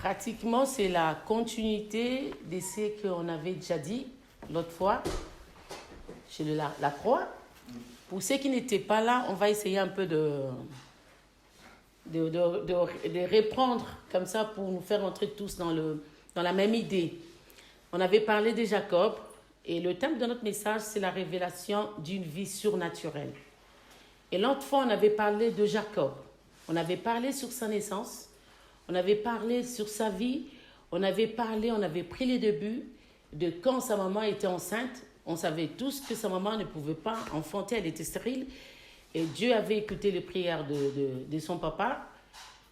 Pratiquement, c'est la continuité de ce qu'on avait déjà dit l'autre fois chez la croix. Pour ceux qui n'étaient pas là, on va essayer un peu de reprendre comme ça pour nous faire entrer tous dans la même idée. On avait parlé de Jacob et le thème de notre message, c'est la révélation d'une vie surnaturelle. Et l'autre fois, on avait parlé de Jacob. On avait parlé sur sa naissance, on avait parlé sur sa vie, on avait pris les débuts de quand sa maman était enceinte. On savait tous que sa maman ne pouvait pas enfanter, elle était stérile. Et Dieu avait écouté les prières de son papa.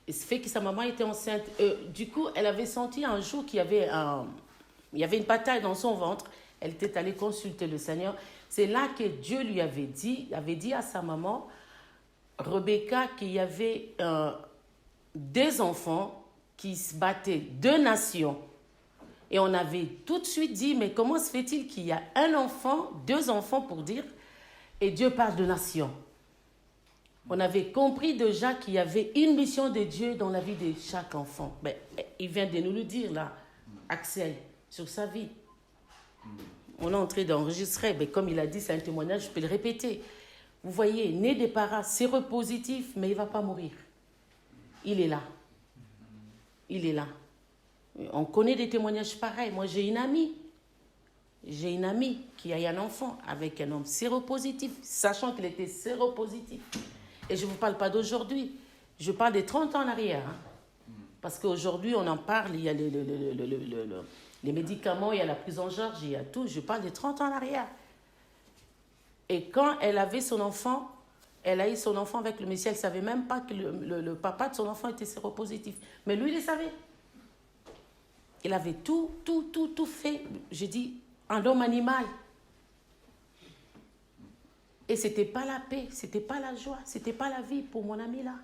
Et ce fait que sa maman était enceinte. Du coup, elle avait senti un jour qu'il y avait une bataille dans son ventre. Elle était allée consulter le Seigneur. C'est là que Dieu lui avait dit à sa maman, Rebecca, qu'il y avait deux enfants qui se battaient, deux nations. Et on avait tout de suite dit, mais comment se fait-il qu'il y a un enfant, deux enfants pour dire, et Dieu parle de nation. On avait compris déjà qu'il y avait une mission de Dieu dans la vie de chaque enfant. Ben, il vient de nous le dire là, Axel, sur sa vie. On est en train d'enregistrer, mais comme il a dit, c'est un témoignage, je peux le répéter. Vous voyez, né des parents séropositifs, mais il ne va pas mourir. Il est là. Il est là. On connaît des témoignages pareils. Moi, j'ai une amie qui a eu un enfant avec un homme séropositif, sachant qu'il était séropositif. Et je ne vous parle pas d'aujourd'hui. Je parle des 30 ans en arrière. Hein. Parce qu'aujourd'hui, on en parle, il y a les médicaments, il y a la prise en charge, il y a tout. Je parle des 30 ans en arrière. Et quand elle avait son enfant, elle a eu son enfant avec le Messie, elle ne savait même pas que le papa de son enfant était séropositif. Mais lui, il le savait. Il avait tout fait, je dis, en homme animal. Et ce n'était pas la paix, ce n'était pas la joie, ce n'était pas la vie pour mon ami là.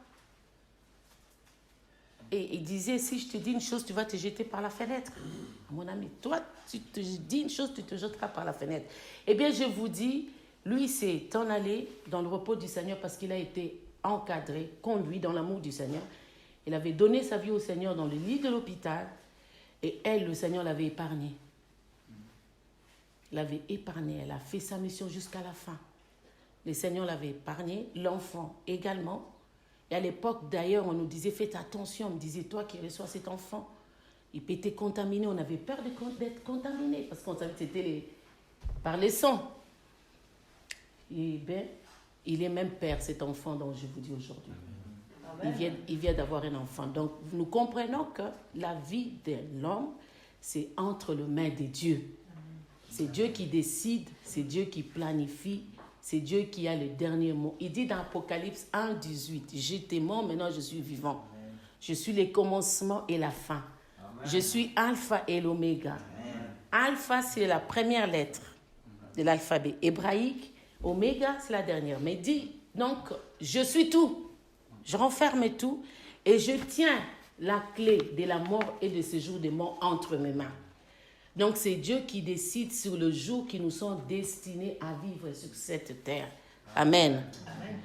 Et il disait, si je te dis une chose, tu vas te jeter par la fenêtre. Mon ami, toi, tu te dis une chose, tu te jetteras par la fenêtre. Eh bien, je vous dis, lui s'est en allé dans le repos du Seigneur parce qu'il a été encadré, conduit dans l'amour du Seigneur. Il avait donné sa vie au Seigneur dans le lit de l'hôpital. Et elle, le Seigneur l'avait épargnée. L'avait épargnée. Elle a fait sa mission jusqu'à la fin. Le Seigneur l'avait épargnée, l'enfant également. Et à l'époque, d'ailleurs, on nous disait, faites attention. On me disait, toi qui reçois cet enfant, il peut être contaminé. On avait peur d'être contaminé parce qu'on savait que c'était par les sangs. Et bien, il est même père, cet enfant dont je vous dis aujourd'hui. Il vient d'avoir un enfant. Donc, nous comprenons que la vie de l'homme, c'est entre les mains de Dieu. C'est Dieu qui décide, c'est Dieu qui planifie, c'est Dieu qui a le dernier mot. Il dit dans Apocalypse 1, 18, « J'étais mort, maintenant je suis vivant. Je suis le commencement et la fin. Je suis Alpha et l'Oméga. » Alpha, c'est la première lettre de l'alphabet hébraïque. Oméga, c'est la dernière. Mais il dit, donc, je suis tout. Je renferme tout et je tiens la clé de la mort et de ce jour des morts entre mes mains. Donc, c'est Dieu qui décide sur le jour qui nous sont destinés à vivre sur cette terre. Amen. Amen.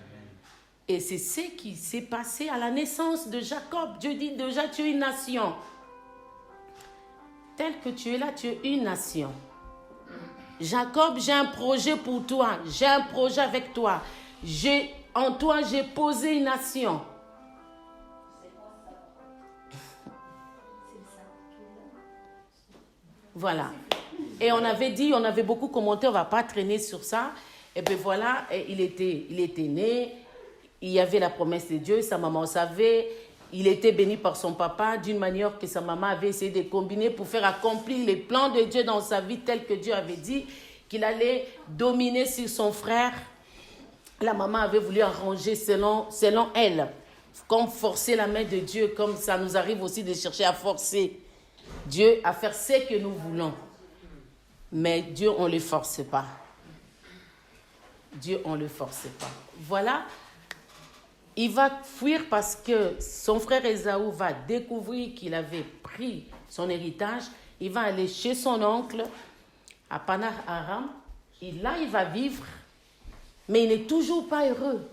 Et c'est ce qui s'est passé à la naissance de Jacob. Dieu dit déjà, tu es une nation. Tel que tu es là, tu es une nation. Jacob, j'ai un projet pour toi. J'ai un projet avec toi. En toi, j'ai posé une nation. Voilà. Et on avait dit, on avait beaucoup commenté, on ne va pas traîner sur ça. Et bien voilà, il était né, il y avait la promesse de Dieu, sa maman savait, il était béni par son papa d'une manière que sa maman avait essayé de combiner pour faire accomplir les plans de Dieu dans sa vie tel que Dieu avait dit qu'il allait dominer sur son frère. La maman avait voulu arranger selon elle, comme forcer la main de Dieu, comme ça nous arrive aussi de chercher à forcer Dieu à faire ce que nous voulons. Mais Dieu, on ne le force pas. Dieu, on ne le force pas. Voilà, il va fuir parce que son frère Ésaü va découvrir qu'il avait pris son héritage. Il va aller chez son oncle à Padan-Aram. Et là, il va vivre. Mais il n'est toujours pas heureux.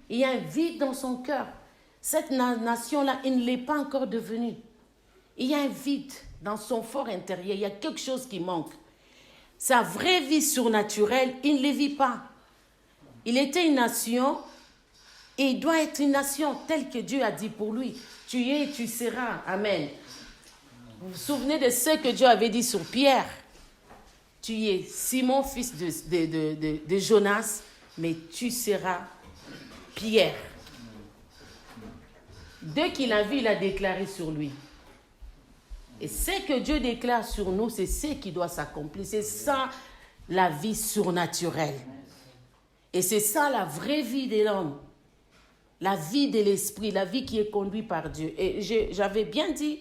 Il y a un vide dans son cœur. Cette nation-là, il ne l'est pas encore devenue. Il y a un vide dans son fort intérieur. Il y a quelque chose qui manque. Sa vraie vie surnaturelle, il ne le vit pas. Il était une nation et il doit être une nation telle que Dieu a dit pour lui. Tu es, tu seras. Amen. Vous vous souvenez de ce que Dieu avait dit sur Pierre? Tu es Simon, fils de Jonas, mais tu seras Pierre. Dès qu'il a vu, il a déclaré sur lui. Et ce que Dieu déclare sur nous, c'est ce qui doit s'accomplir. C'est ça la vie surnaturelle. Et c'est ça la vraie vie de l'homme. La vie de l'esprit, la vie qui est conduite par Dieu. Et j'avais bien dit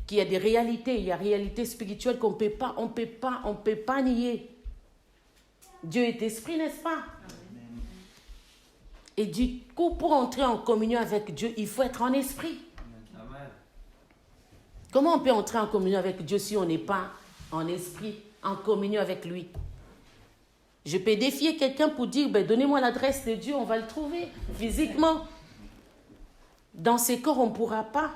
qu'il y a des réalités, il y a des réalités spirituelles qu'on on peut pas nier. Dieu est esprit, n'est-ce pas? Et du coup, pour entrer en communion avec Dieu, il faut être en esprit. Amen. Comment on peut entrer en communion avec Dieu si on n'est pas en esprit, en communion avec lui? Je peux défier quelqu'un pour dire, donnez-moi l'adresse de Dieu, on va le trouver physiquement. Dans ces corps, on ne pourra pas.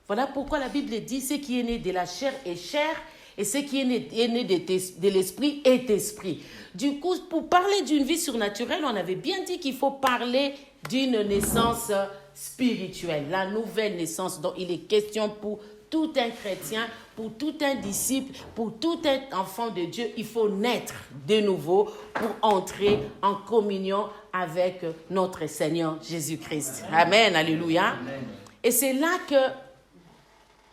Voilà pourquoi la Bible dit, ce qui est né de la chair est chair, et ce qui est né de l'esprit est esprit. Du coup, pour parler d'une vie surnaturelle, on avait bien dit qu'il faut parler d'une naissance spirituelle, la nouvelle naissance dont il est question pour tout un chrétien, pour tout un disciple, pour tout un enfant de Dieu. Il faut naître de nouveau pour entrer en communion avec notre Seigneur Jésus-Christ. Amen, alléluia. Amen. Et c'est là que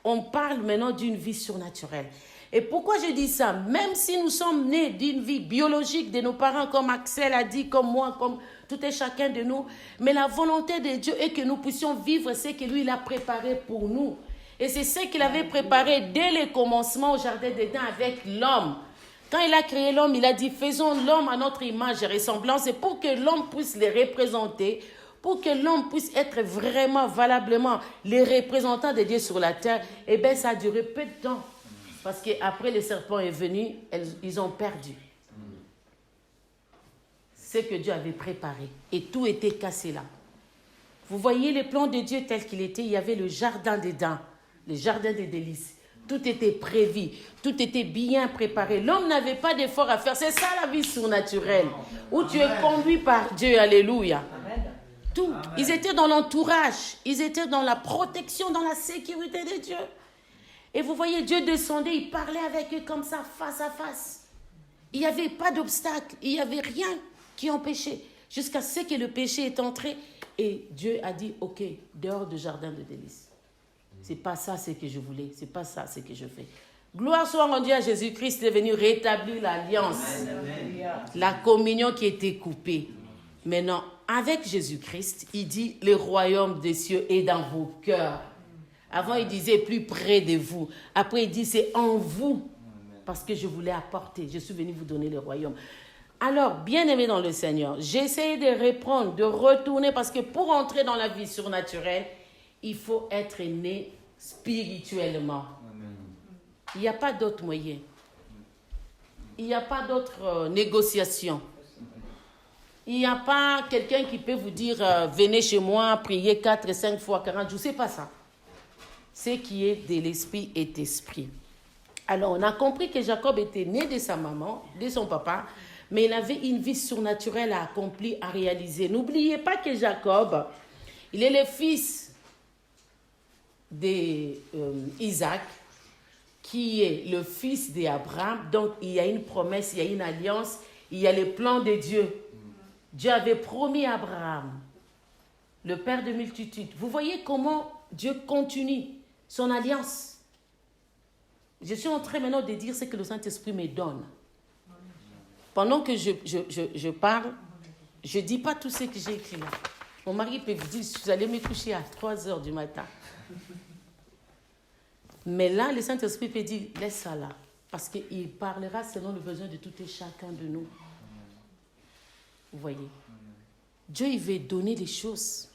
on parle maintenant d'une vie surnaturelle. Et pourquoi je dis ça? Même si nous sommes nés d'une vie biologique de nos parents, comme Axel a dit, comme moi, comme tout et chacun de nous, mais la volonté de Dieu est que nous puissions vivre ce que lui il a préparé pour nous. Et c'est ce qu'il avait préparé dès le commencement au Jardin d'Éden avec l'homme. Quand il a créé l'homme, il a dit, faisons l'homme à notre image et ressemblance, et pour que l'homme puisse les représenter, pour que l'homme puisse être vraiment, valablement les représentants de Dieu sur la terre, eh bien, ça a duré peu de temps. Parce qu'après le serpent est venu, ils ont perdu ce que Dieu avait préparé. Et tout était cassé là. Vous voyez le plan de Dieu tel qu'il était, il y avait le jardin d'Éden, le jardin des délices. Tout était prévu, tout était bien préparé. L'homme n'avait pas d'effort à faire. C'est ça la vie surnaturelle, où tu es conduit par Dieu. Alléluia. Tout. Ils étaient dans l'entourage, ils étaient dans la protection, dans la sécurité de Dieu. Et vous voyez, Dieu descendait, il parlait avec eux comme ça, face à face. Il n'y avait pas d'obstacle, il n'y avait rien qui empêchait. Jusqu'à ce que le péché est entré. Et Dieu a dit, ok, dehors du jardin de délices. C'est pas ça ce que je voulais, c'est pas ça ce que je fais. Gloire soit rendue à Jésus-Christ, il est venu rétablir l'alliance. La communion qui était coupée. Maintenant, avec Jésus-Christ, il dit, le royaume des cieux est dans vos cœurs. Avant, il disait plus près de vous. Après, il dit c'est en vous. Parce que je voulais apporter. Je suis venu vous donner le royaume. Alors, bien-aimés dans le Seigneur, j'essaie de reprendre, de retourner. Parce que pour entrer dans la vie surnaturelle, il faut être né spirituellement. Il n'y a pas d'autre moyen. Il n'y a pas d'autre négociation. Il n'y a pas quelqu'un qui peut vous dire venez chez moi, priez 4 et 5 fois 40 jours. Ce n'est pas ça. Ce qui est de l'esprit est esprit. Alors, on a compris que Jacob était né de sa maman, de son papa, mais il avait une vie surnaturelle à accomplir, à réaliser. N'oubliez pas que Jacob, il est le fils d'Isaac, qui est le fils d'Abraham. Donc, il y a une promesse, il y a une alliance, il y a le plan de Dieu. Dieu avait promis à Abraham, le père de multitudes. Vous voyez comment Dieu continue son alliance. Je suis en train maintenant de dire ce que le Saint-Esprit me donne. Pendant que je parle, je ne dis pas tout ce que j'ai écrit là. Mon mari peut vous dire, vous allez me coucher à 3 heures du matin. Mais là, le Saint-Esprit peut dire, laisse ça là. Parce qu'il parlera selon le besoin de tout et chacun de nous. Vous voyez. Dieu, il veut donner les choses.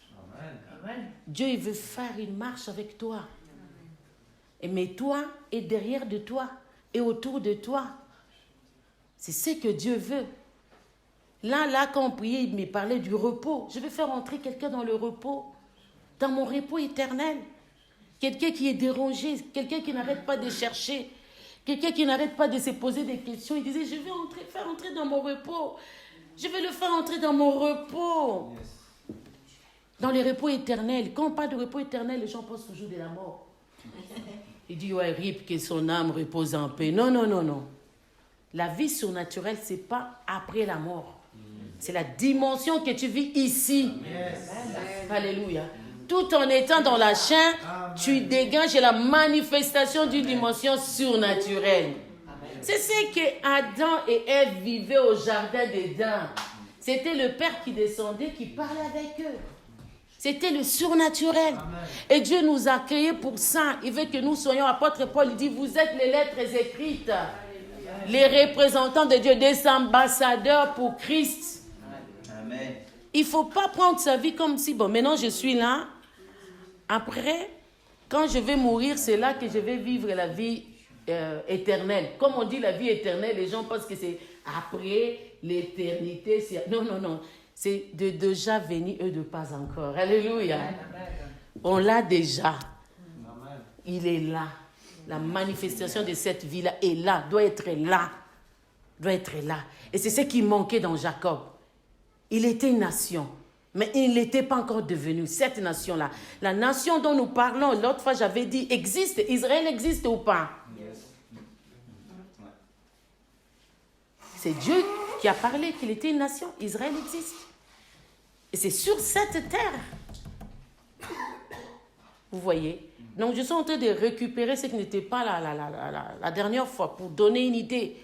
Amen. Dieu, il veut faire une marche avec toi. Mais toi, et derrière de toi, et autour de toi. C'est ce que Dieu veut. Là, quand on priait, il me parlait du repos. Je vais faire entrer quelqu'un dans le repos, dans mon repos éternel. quelqu'un qui est dérangé, quelqu'un qui n'arrête pas de chercher, quelqu'un qui n'arrête pas de se poser des questions. Il disait, je vais faire entrer dans mon repos. Je vais le faire entrer dans mon repos. Dans les repos éternels. Quand on parle de repos éternel, les gens pensent toujours de la mort. Il dit, ouais, rip, que son âme repose en paix. Non, non, non, non. La vie surnaturelle, ce n'est pas après la mort. C'est la dimension que tu vis ici. Alléluia. Tout en étant dans la chair, tu dégages la manifestation d'une dimension surnaturelle. C'est ce que Adam et Ève vivaient au jardin d'Éden. C'était le Père qui descendait, qui parlait avec eux. C'était le surnaturel. Et Dieu nous a créés pour ça. Il veut que nous soyons, apôtre Paul, il dit, vous êtes les lettres écrites. Les représentants de Dieu, des ambassadeurs pour Christ. Amen. Il ne faut pas prendre sa vie comme si, bon, maintenant je suis là. Après, quand je vais mourir, c'est là que je vais vivre la vie éternelle. Comme on dit la vie éternelle, les gens pensent que c'est après l'éternité. Non, non, non. C'est de déjà venir, eux de pas encore. Alléluia. On l'a déjà. Il est là. La manifestation de cette vie-là est là, doit être là. Doit être là. Et c'est ce qui manquait dans Jacob. Il était une nation, mais il n'était pas encore devenu cette nation-là. La nation dont nous parlons, l'autre fois j'avais dit, existe. Israël existe ou pas? C'est Dieu qui a parlé qu'il était une nation. Israël existe. Et c'est sur cette terre. Vous voyez? Donc, je suis en train de récupérer ce qui n'était pas la dernière fois pour donner une idée.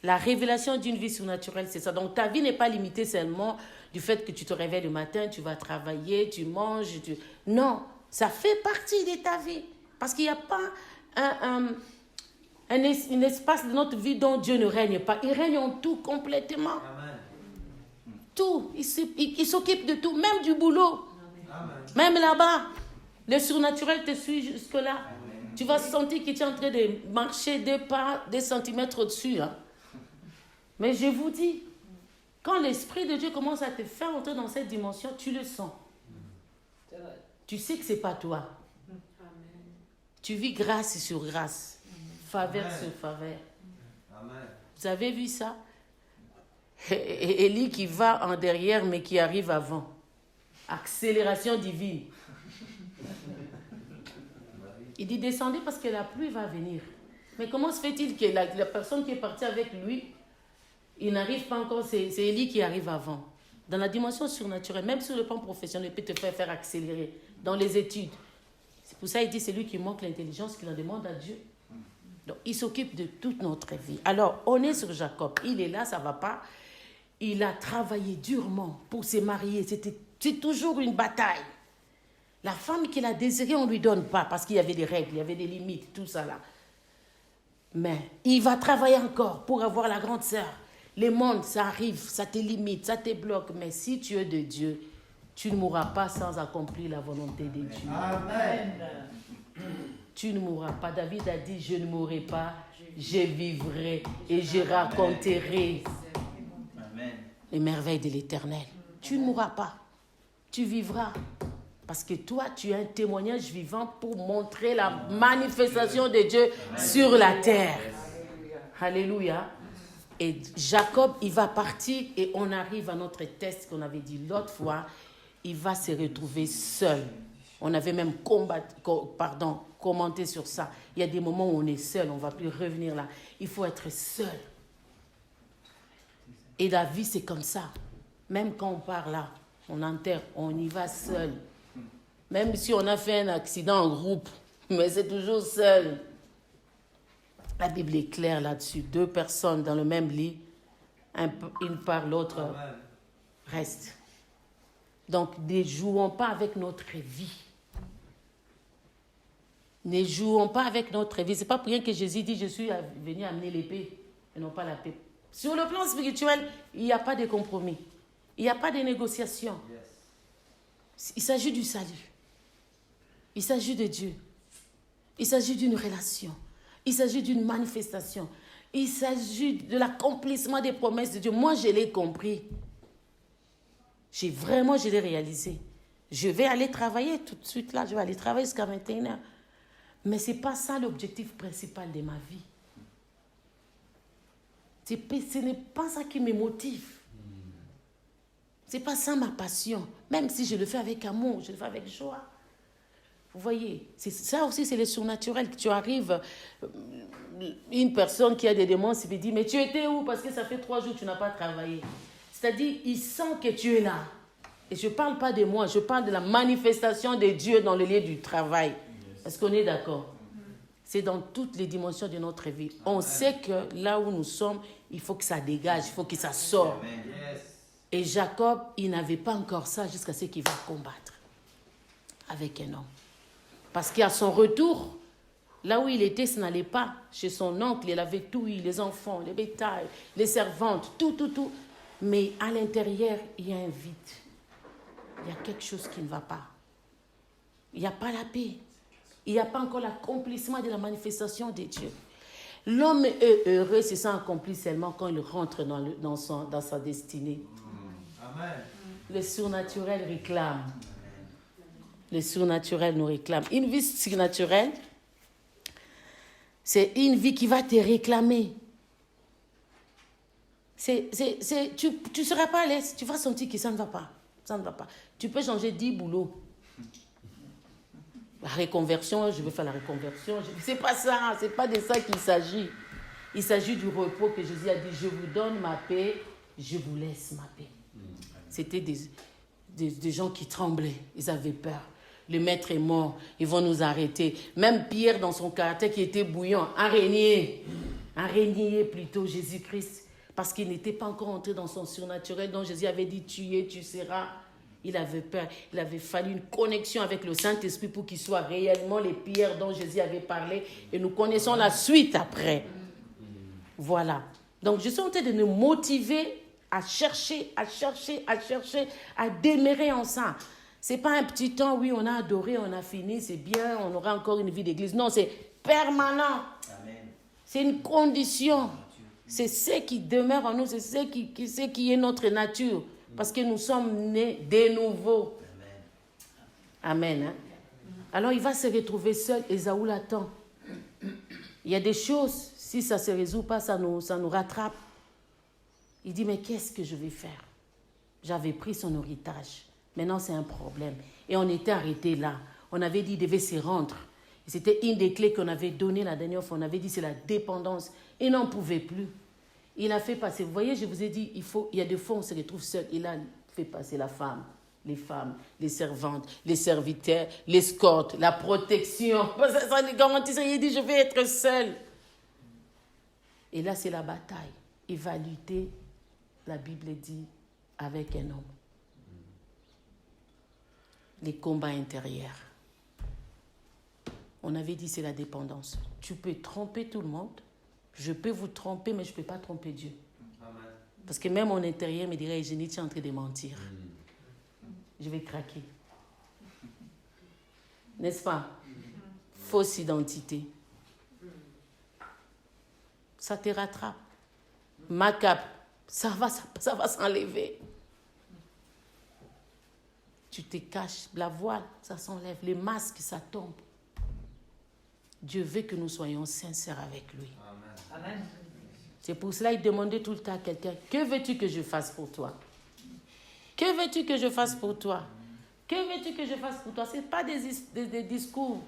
La révélation d'une vie surnaturelle, c'est ça. Donc, ta vie n'est pas limitée seulement du fait que tu te réveilles le matin, tu vas travailler, tu manges. Non, ça fait partie de ta vie. Parce qu'il n'y a pas un espace de notre vie dont Dieu ne règne pas. Il règne en tout complètement. Amen. Tout. Il s'occupe de tout, même du boulot. Amen. Même là-bas. Le surnaturel te suit jusque-là. Amen. Tu vas sentir que tu es en train de marcher des centimètres au-dessus. Hein. Mais je vous dis, quand l'Esprit de Dieu commence à te faire entrer dans cette dimension, tu le sens. Tu sais que ce n'est pas toi. Amen. Tu vis grâce sur grâce. Faveur sur faveur. Amen. Vous avez vu ça? Et Élie qui va en derrière, mais qui arrive avant. Accélération divine. Il dit, descendez parce que la pluie va venir. Mais comment se fait-il que la personne qui est partie avec lui, il n'arrive pas encore, c'est Élie qui arrive avant. Dans la dimension surnaturelle, même sur le plan professionnel, il peut te faire accélérer dans les études. C'est pour ça qu'il dit, c'est lui qui manque l'intelligence, qu'il en demande à Dieu. Donc, il s'occupe de toute notre vie. Alors, on est sur Jacob. Il est là, ça ne va pas. Il a travaillé durement pour se marier. C'est toujours une bataille. La femme qu'il a désirée, on ne lui donne pas parce qu'il y avait des règles, il y avait des limites, tout ça là. Mais il va travailler encore pour avoir la grande sœur. Les mondes, ça arrive, ça te limite, ça te bloque. Mais si tu es de Dieu, tu ne mourras pas sans accomplir la volonté de Dieu. Amen. Tu ne mourras pas. David a dit, je ne mourrai pas, je vivrai et je raconterai les merveilles de l'Éternel. Tu ne mourras pas, tu vivras. Parce que toi, tu es un témoignage vivant pour montrer la manifestation de Dieu sur la terre. Alléluia. Et Jacob, il va partir et on arrive à notre test qu'on avait dit l'autre fois. Il va se retrouver seul. On avait même commenté sur ça. Il y a des moments où on est seul, on ne va plus revenir là. Il faut être seul. Et la vie, c'est comme ça. Même quand on part là, on enterre, on y va seul. Même si on a fait un accident en groupe, mais c'est toujours seul. La Bible est claire là-dessus. 2 personnes dans le même lit, une part, l'autre reste. Donc, ne jouons pas avec notre vie. Ne jouons pas avec notre vie. Ce n'est pas pour rien que Jésus dit, je suis venu amener l'épée et non pas la paix. Sur le plan spirituel, il n'y a pas de compromis. Il n'y a pas de négociation. Il s'agit du salut. Il s'agit de Dieu. Il s'agit d'une relation. Il s'agit d'une manifestation. Il s'agit de l'accomplissement des promesses de Dieu. Moi, je l'ai compris. Je l'ai réalisé. Je vais aller travailler tout de suite là. Je vais aller travailler jusqu'à 21h. Mais ce n'est pas ça l'objectif principal de ma vie. Ce n'est pas ça qui me motive. Ce n'est pas ça ma passion. Même si je le fais avec amour, je le fais avec joie. Vous voyez, ça aussi, c'est le surnaturel. Tu arrives, une personne qui a des démons, il me dit, mais tu étais où? Parce que ça fait 3 jours que tu n'as pas travaillé. C'est-à-dire, il sent que tu es là. Et je ne parle pas de moi, je parle de la manifestation de Dieu dans le lieu du travail. Est-ce qu'on est d'accord? C'est dans toutes les dimensions de notre vie. On sait que là où nous sommes, il faut que ça dégage, il faut que ça sorte. Et Jacob, il n'avait pas encore ça jusqu'à ce qu'il va combattre avec un homme. Parce qu'à son retour, là où il était, ça n'allait pas. Chez son oncle, il avait tout, les enfants, les bétails, les servantes, tout. Mais à l'intérieur, il y a un vide. Il y a quelque chose qui ne va pas. Il n'y a pas la paix. Il n'y a pas encore l'accomplissement de la manifestation de Dieu. L'homme est heureux, c'est ça accompli seulement quand il rentre dans sa destinée. Amen. Le surnaturel réclame. Le surnaturel nous réclame. Une vie surnaturelle, c'est une vie qui va te réclamer. Tu ne seras pas à l'aise. Tu vas sentir que ça ne va pas. Ça ne va pas. Tu peux changer 10 boulots. La reconversion, je veux faire la reconversion. C'est pas ça. C'est pas de ça qu'il s'agit. Il s'agit du repos que Jésus a dit. Je vous donne ma paix, je vous laisse ma paix. C'était des gens qui tremblaient. Ils avaient peur. Le maître est mort, ils vont nous arrêter. Même Pierre, dans son caractère qui était bouillant, a régné plutôt Jésus-Christ, parce qu'il n'était pas encore entré dans son surnaturel, dont Jésus avait dit, tu es, tu seras. Il avait peur, il avait fallu une connexion avec le Saint-Esprit pour qu'il soit réellement les pierres dont Jésus avait parlé, et nous connaissons la suite après. Voilà. Donc je suis en train de nous motiver à chercher, à demeurer en ça. Ce n'est pas un petit temps, oui, on a adoré, on a fini, c'est bien, on aura encore une vie d'église. Non, c'est permanent. Amen. C'est une condition. C'est ce qui demeure en nous, c'est ce qui est notre nature. Parce que nous sommes nés de nouveau. Amen. Hein? Alors il va se retrouver seul, Ésaü l'attend. Il y a des choses, si ça ne se résout pas, ça nous rattrape. Il dit, mais qu'est-ce que je vais faire? J'avais pris son héritage. Maintenant, c'est un problème. Et on était arrêté là. On avait dit qu'il devait se rendre. Et c'était une des clés qu'on avait données la dernière fois. On avait dit c'est la dépendance. Il n'en pouvait plus. Il a fait passer. Vous voyez, je vous ai dit, il y a des fois où on se retrouve seul. Il a fait passer la femme, les servantes, les serviteurs, l'escorte, la protection. Ça lui garantissait. Il dit, je vais être seul. Et là, c'est la bataille. Il va lutter, la Bible dit, avec un homme. Les combats intérieurs. On avait dit c'est la dépendance. Tu peux tromper tout le monde. Je peux vous tromper, mais je ne peux pas tromper Dieu. Amen. Parce que même mon intérieur me dirait, Eugénie, tu es en train de mentir. Je vais craquer. N'est-ce pas? Fausse identité. Ça te rattrape. Ma cape, ça va s'enlever. Tu te caches, la voile, ça s'enlève, les masques, ça tombe. Dieu veut que nous soyons sincères avec lui. Amen. C'est pour cela qu'il demandait tout le temps à quelqu'un, que veux-tu que je fasse pour toi? Que veux-tu que je fasse pour toi? Que veux-tu que je fasse pour toi? Ce n'est pas des discours.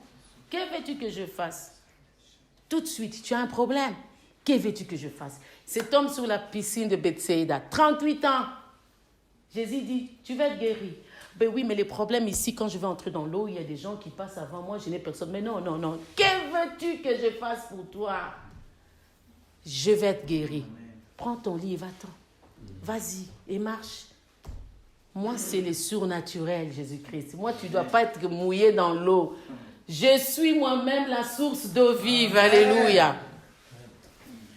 Que veux-tu que je fasse? Tout de suite, tu as un problème. Que veux-tu que je fasse? Cet homme sur la piscine de Bethsaïda, 38 ans. Jésus dit, tu vas être guéri. Ben oui, mais les problèmes ici, quand je vais entrer dans l'eau, il y a des gens qui passent avant moi, je n'ai personne. Mais non. Que veux-tu que je fasse pour toi? Je vais être guéri. Prends ton lit et va-t'en. Vas-y et marche. Moi, c'est le surnaturel, Jésus-Christ. Moi, tu ne dois pas être mouillé dans l'eau. Je suis moi-même la source d'eau vive. Alléluia.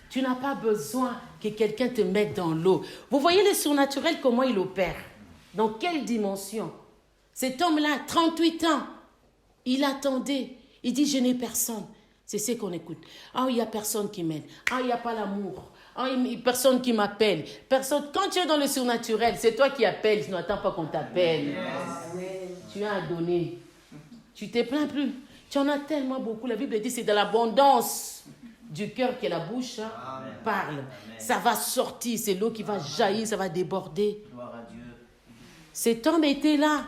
Tu n'as pas besoin que quelqu'un te mette dans l'eau. Vous voyez le surnaturel, comment il opère? Dans quelle dimension? Cet homme-là, 38 ans, il attendait. Il dit, je n'ai personne. C'est ce qu'on écoute. Ah, il n'y a personne qui m'aide. Ah, il n'y a pas l'amour. Ah, il n'y a personne qui m'appelle. Personne. Quand tu es dans le surnaturel, c'est toi qui appelles. Tu n'attends pas qu'on t'appelle. Yes. Tu as à donner. Tu ne te plains plus. Tu en as tellement beaucoup. La Bible dit c'est de l'abondance du cœur que la bouche parle. Amen. Ça va sortir, c'est l'eau qui va jaillir, ça va déborder. Gloire à Dieu. Cet homme était là. Amen.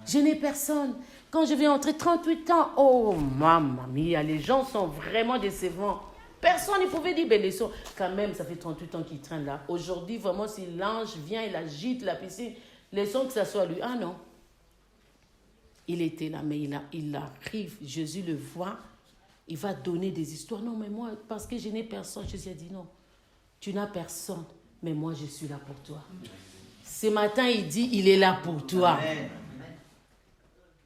Je n'ai personne. Quand je vais entrer 38 ans, oh mamma mia, les gens sont vraiment décevants. Personne ne pouvait dire, ben les sons, quand même, ça fait 38 ans qu'il traîne là. Aujourd'hui, vraiment, si l'ange vient, il agite la piscine, les sons que ça soit lui. Ah non. Il était là, mais il arrive, Jésus le voit, il va donner des histoires. Non, mais moi, parce que je n'ai personne, Jésus a dit non, tu n'as personne, mais moi, je suis là pour toi. Ce matin, il dit, il est là pour toi. Amen.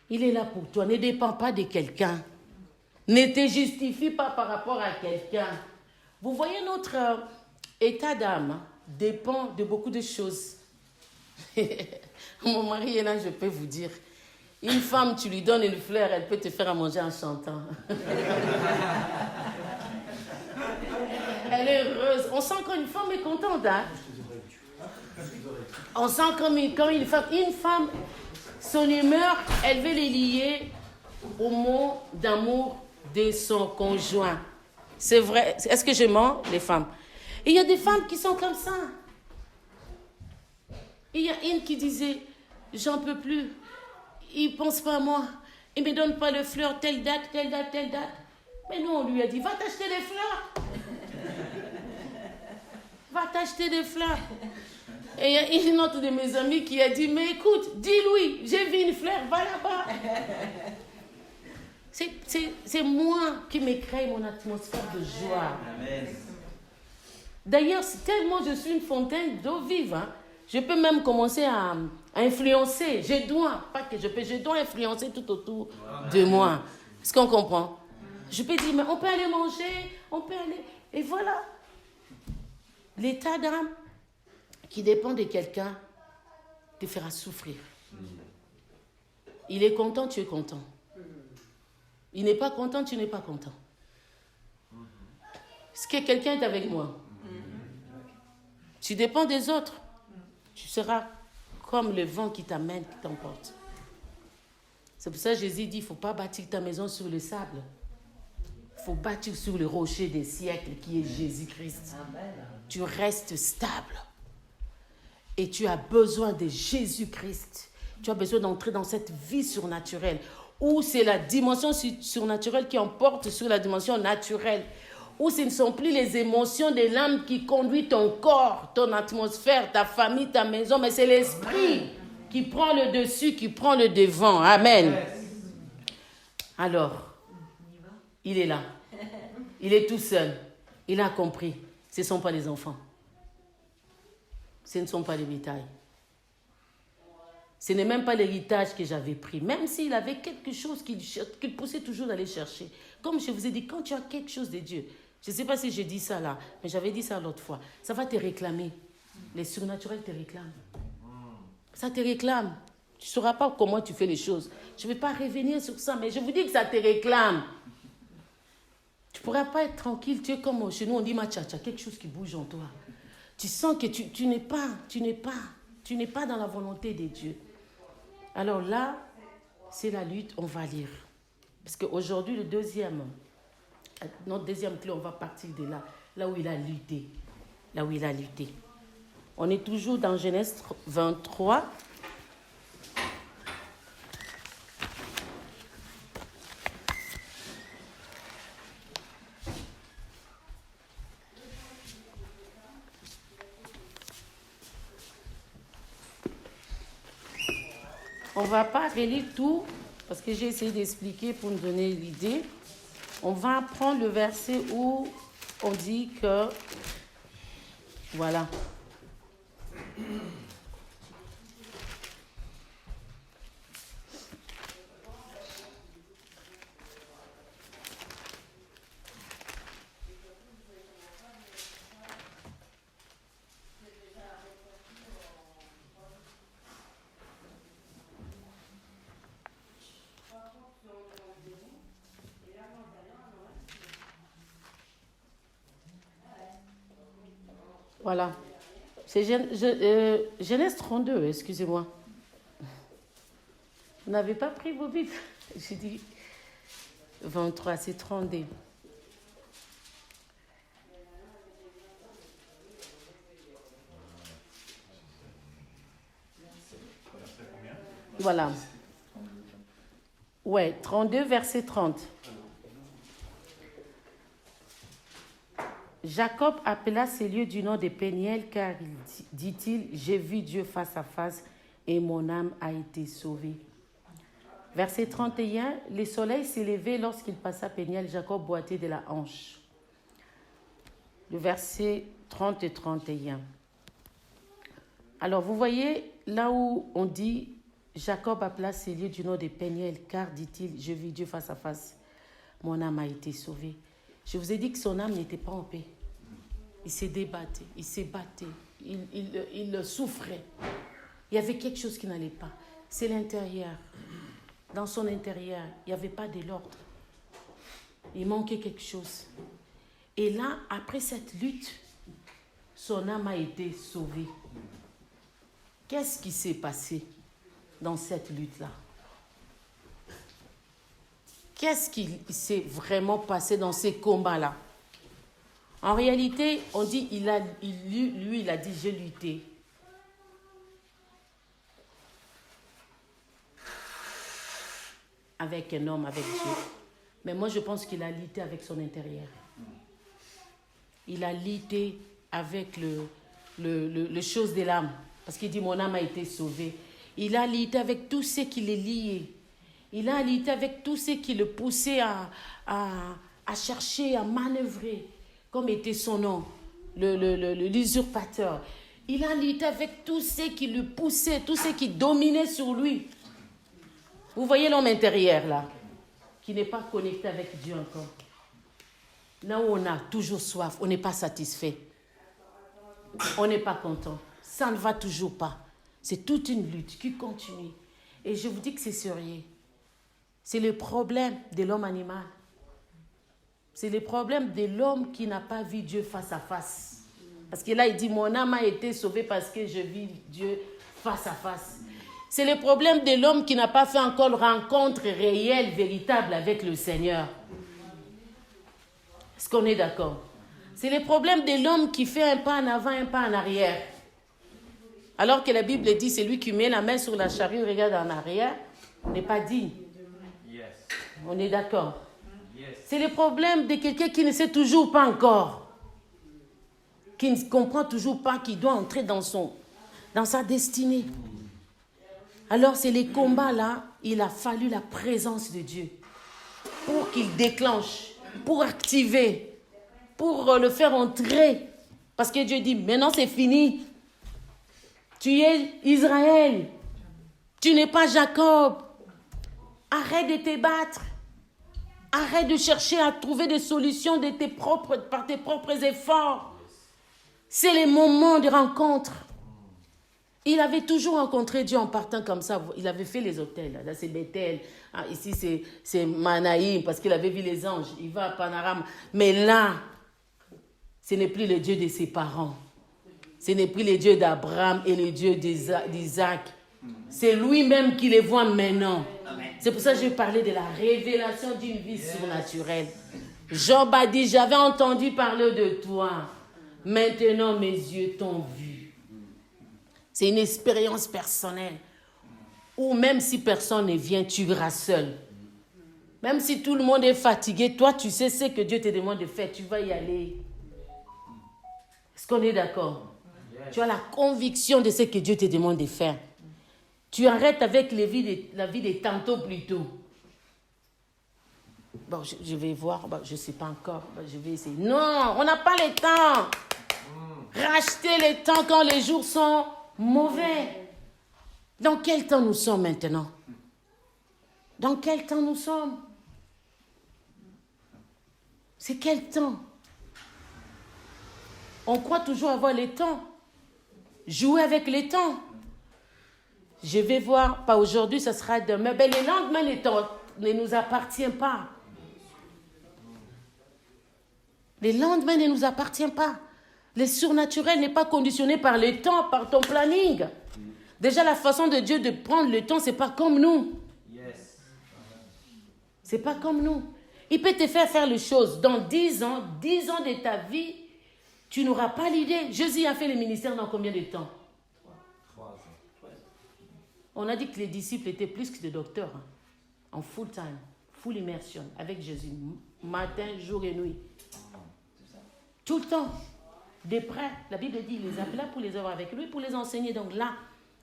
Il est là pour toi. Ne dépend pas de quelqu'un. Ne te justifie pas par rapport à quelqu'un. Vous voyez, notre état d'âme dépend de beaucoup de choses. Mon mari est là, je peux vous dire. Une femme, tu lui donnes une fleur, elle peut te faire à manger en chantant. Elle est heureuse. On sent quand une femme est contente. Hein? On sent comme quand une femme, son humeur, elle veut les lier au mot d'amour de son conjoint. C'est vrai. Est-ce que je mens, les femmes? Et il y a des femmes qui sont comme ça. Il y a une qui disait, j'en peux plus. Il ne pense pas à moi. Il ne me donne pas le fleur, telle date. Mais non, on lui a dit, va t'acheter des fleurs. Va t'acheter des fleurs. Et il y a une autre de mes amies qui a dit, mais écoute, dis-lui, j'ai vu une fleur, va là-bas. C'est moi qui me crée mon atmosphère de joie. Amen. D'ailleurs, tellement je suis une fontaine d'eau vive, hein, je peux même commencer à influencer. Je dois influencer tout autour de moi. Est-ce qu'on comprend? Je peux dire, mais on peut aller manger, on peut aller... Et voilà. L'état d'âme qui dépend de quelqu'un te fera souffrir. Il est content, tu es content. Il n'est pas content, tu n'es pas content. Est-ce que quelqu'un est avec moi? Tu dépends des autres. Tu seras comme le vent qui t'amène, qui t'emporte. C'est pour ça que Jésus dit, il ne faut pas bâtir ta maison sur le sable. Il faut bâtir sur le rocher des siècles qui est Jésus-Christ. Tu restes stable. Et tu as besoin de Jésus-Christ. Tu as besoin d'entrer dans cette vie surnaturelle où c'est la dimension surnaturelle qui emporte sur la dimension naturelle. Où ce ne sont plus les émotions de l'âme qui conduit ton corps, ton atmosphère, ta famille, ta maison, mais c'est l'esprit qui prend le dessus, qui prend le devant. Amen. Alors, il est là. Il est tout seul. Il a compris. Ce ne sont pas les enfants. Ce ne sont pas les bétails. Ce n'est même pas l'héritage que j'avais pris. Même s'il avait quelque chose qu'il poussait toujours d'aller chercher. Comme je vous ai dit, quand tu as quelque chose de Dieu, je ne sais pas si j'ai dit ça là, mais j'avais dit ça l'autre fois, ça va te réclamer. Les surnaturels te réclament. Ça te réclame. Tu ne sauras pas comment tu fais les choses. Je ne vais pas revenir sur ça, mais je vous dis que ça te réclame. Tu ne pourras pas être tranquille. Tu es comme chez nous, on dit machacha, quelque chose qui bouge en toi. Tu sens que tu n'es pas dans la volonté de Dieu. Alors là, c'est la lutte, on va lire. Parce qu'aujourd'hui, notre deuxième clé, on va partir de là où il a lutté. Là où il a lutté. On est toujours dans Genèse 23. On ne va pas relire tout, parce que j'ai essayé d'expliquer pour nous donner l'idée. On va prendre le verset où on dit que, voilà. Voilà. C'est Genèse 32, excusez-moi. Vous n'avez pas pris vos Bibles? J'ai dit, 23, c'est 32. Voilà. Ouais, 32, verset 30. Jacob appela ces lieux du nom de Péniel car, dit-il, j'ai vu Dieu face à face et mon âme a été sauvée. Verset 31, le soleil s'est levé lorsqu'il passa Péniel, Jacob boitait de la hanche. Le verset 30 et 31. Alors vous voyez, là où on dit, Jacob appela ces lieux du nom de Péniel car, dit-il, j'ai vu Dieu face à face, mon âme a été sauvée. Je vous ai dit que son âme n'était pas en paix. Il s'est débattu, il s'est battu, il souffrait. Il y avait quelque chose qui n'allait pas. C'est l'intérieur. Dans son intérieur, il n'y avait pas de l'ordre. Il manquait quelque chose. Et là, après cette lutte, son âme a été sauvée. Qu'est-ce qui s'est passé dans cette lutte-là? Qu'est-ce qui s'est vraiment passé dans ces combats-là? En réalité, on dit, il a dit, j'ai lutté. Avec un homme, avec Dieu. Mais moi, je pense qu'il a lutté avec son intérieur. Il a lutté avec le chose de l'âme. Parce qu'il dit, mon âme a été sauvée. Il a lutté avec tout ce qui l'est lié. Il a lutté avec tout ce qui le poussait à chercher, à manœuvrer, comme était son nom, l'usurpateur. Il a lutté avec tout ce qui le poussait, tout ce qui dominait sur lui. Vous voyez l'homme intérieur là, qui n'est pas connecté avec Dieu encore. Là où on a toujours soif, on n'est pas satisfait. On n'est pas content. Ça ne va toujours pas. C'est toute une lutte qui continue. Et je vous dis que c'est sérieux. C'est le problème de l'homme animal. C'est le problème de l'homme qui n'a pas vu Dieu face à face. Parce que là, il dit, mon âme a été sauvée parce que je vis Dieu face à face. C'est le problème de l'homme qui n'a pas fait encore rencontre réelle, véritable avec le Seigneur. Est-ce qu'on est d'accord? C'est le problème de l'homme qui fait un pas en avant, un pas en arrière. Alors que la Bible dit, c'est lui qui met la main sur la charrue, regarde en arrière, n'est pas digne. On est d'accord. C'est le problème de quelqu'un qui ne sait toujours pas encore, qui ne comprend toujours pas qu'il doit entrer dans sa destinée. Alors c'est les combats là, il a fallu la présence de Dieu pour qu'il déclenche, pour activer, pour le faire entrer. Parce que Dieu dit, maintenant c'est fini. Tu es Israël. Tu n'es pas Jacob. Arrête de te battre. Arrête de chercher à trouver des solutions par tes propres efforts. C'est les moments de rencontre. Il avait toujours rencontré Dieu en partant comme ça. Il avait fait les hôtels. Là c'est Bethel. Ah, ici, c'est Manaïm parce qu'il avait vu les anges. Il va à Panaram. Mais là, ce n'est plus le Dieu de ses parents. Ce n'est plus le Dieu d'Abraham et le Dieu d'Isaac. C'est lui-même qui les voit maintenant. C'est pour ça que je vais parler de la révélation d'une vie surnaturelle. Job a dit, j'avais entendu parler de toi. Maintenant, mes yeux t'ont vu. C'est une expérience personnelle. Où même si personne ne vient, tu iras seul. Même si tout le monde est fatigué, toi, tu sais ce que Dieu te demande de faire. Tu vas y aller. Est-ce qu'on est d'accord? Tu as la conviction de ce que Dieu te demande de faire. Tu arrêtes avec la vie des tantôt plutôt. Bon, je vais voir. Bon, je ne sais pas encore. Bon, je vais essayer. Non, on n'a pas le temps. Racheter le temps quand les jours sont mauvais. Dans quel temps nous sommes maintenant? Dans quel temps nous sommes? C'est quel temps? On croit toujours avoir le temps. Jouer avec le temps. Je vais voir, pas aujourd'hui, ça sera demain. Mais le lendemain ne nous appartient pas. Le lendemain ne nous appartient pas. Le surnaturel n'est pas conditionné par le temps, par ton planning. Déjà, la façon de Dieu de prendre le temps, ce n'est pas comme nous. C'est pas comme nous. Il peut te faire les choses. Dans 10 ans de ta vie, tu n'auras pas l'idée. Jésus a fait le ministère dans combien de temps? 3 ans. On a dit que les disciples étaient plus que des docteurs, hein, en full time, full immersion, avec Jésus, matin, jour et nuit. Tout le temps. Des prêts, la Bible dit, il les appela pour les avoir avec lui, pour les enseigner. Donc là,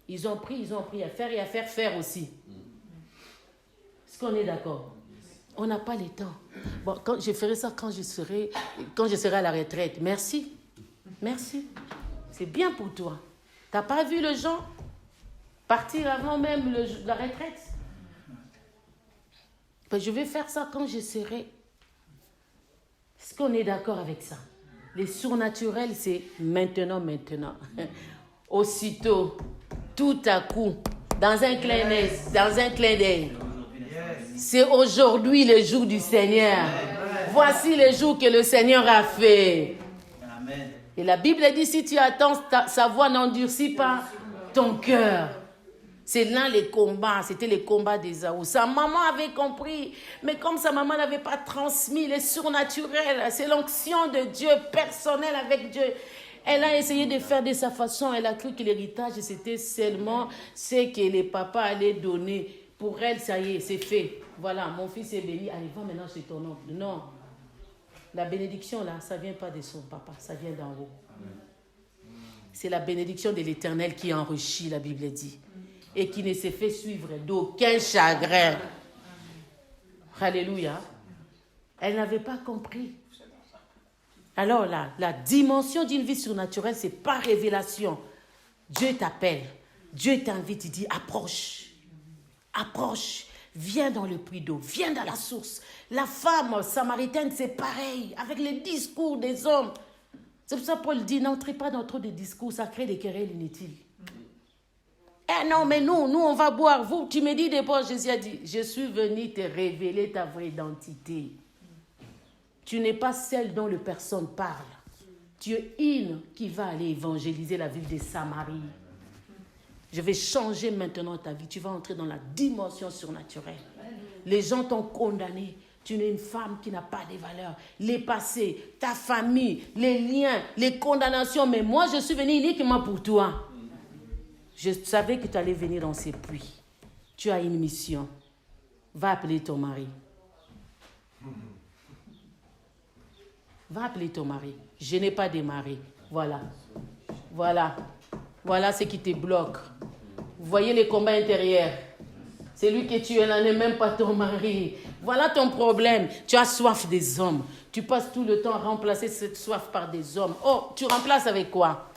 ils ont appris à faire et à faire aussi. Est-ce qu'on est d'accord? On n'a pas le temps. Bon, quand je ferai ça quand je serai à la retraite. Merci. Merci. C'est bien pour toi. Tu n'as pas vu les gens partir avant même la retraite? Ben, je vais faire ça quand je serai. Est-ce qu'on est d'accord avec ça? Les surnaturels, c'est maintenant. Aussitôt, tout à coup, dans un clin d'œil. C'est aujourd'hui le jour du Seigneur. Voici le jour que le Seigneur a fait. Amen. Et la Bible dit, si tu attends, sa voix n'endurcit pas ton cœur. C'est là les combats, c'était les combats d'Ésaü. Sa maman avait compris, mais comme sa maman n'avait pas transmis les surnaturels, c'est l'onction de Dieu, personnelle avec Dieu. Elle a essayé de faire de sa façon, elle a cru que l'héritage, c'était seulement ce que les papas allaient donner. Pour elle, ça y est, c'est fait. Voilà, mon fils est béni, allez, va maintenant chez ton oncle. Non, la bénédiction là, ça ne vient pas de son papa, ça vient d'en haut. C'est la bénédiction de l'Éternel qui enrichit, la Bible dit. Et qui ne se fait suivre d'aucun chagrin. Alléluia. Elle n'avait pas compris. Alors là, la dimension d'une vie surnaturelle, c'est par révélation. Dieu t'appelle, Dieu t'invite, il dit approche, approche, viens dans le puits d'eau, viens dans la source. La femme samaritaine, c'est pareil, avec les discours des hommes. C'est pour ça que Paul dit, n'entrez pas dans trop de discours, ça crée des querelles inutiles. Eh non, mais nous, on va boire. Vous, tu me dis d'abord, Jésus a dit, je suis venu te révéler ta vraie identité. Tu n'es pas celle dont les personnes parlent. Tu es une qui va aller évangéliser la ville de Samarie. Je vais changer maintenant ta vie. Tu vas entrer dans la dimension surnaturelle. Les gens t'ont condamné. Tu es une femme qui n'a pas de valeur. Les passés, ta famille, les liens, les condamnations. Mais moi, je suis venue uniquement pour toi. Je savais que tu allais venir dans ces puits. Tu as une mission. Va appeler ton mari. Va appeler ton mari. Je n'ai pas de mari. Voilà. Voilà ce qui te bloque. Vous voyez les combats intérieurs. C'est lui que tu es là, n'est même pas ton mari. Voilà ton problème. Tu as soif des hommes. Tu passes tout le temps à remplacer cette soif par des hommes. Oh, tu remplaces avec quoi?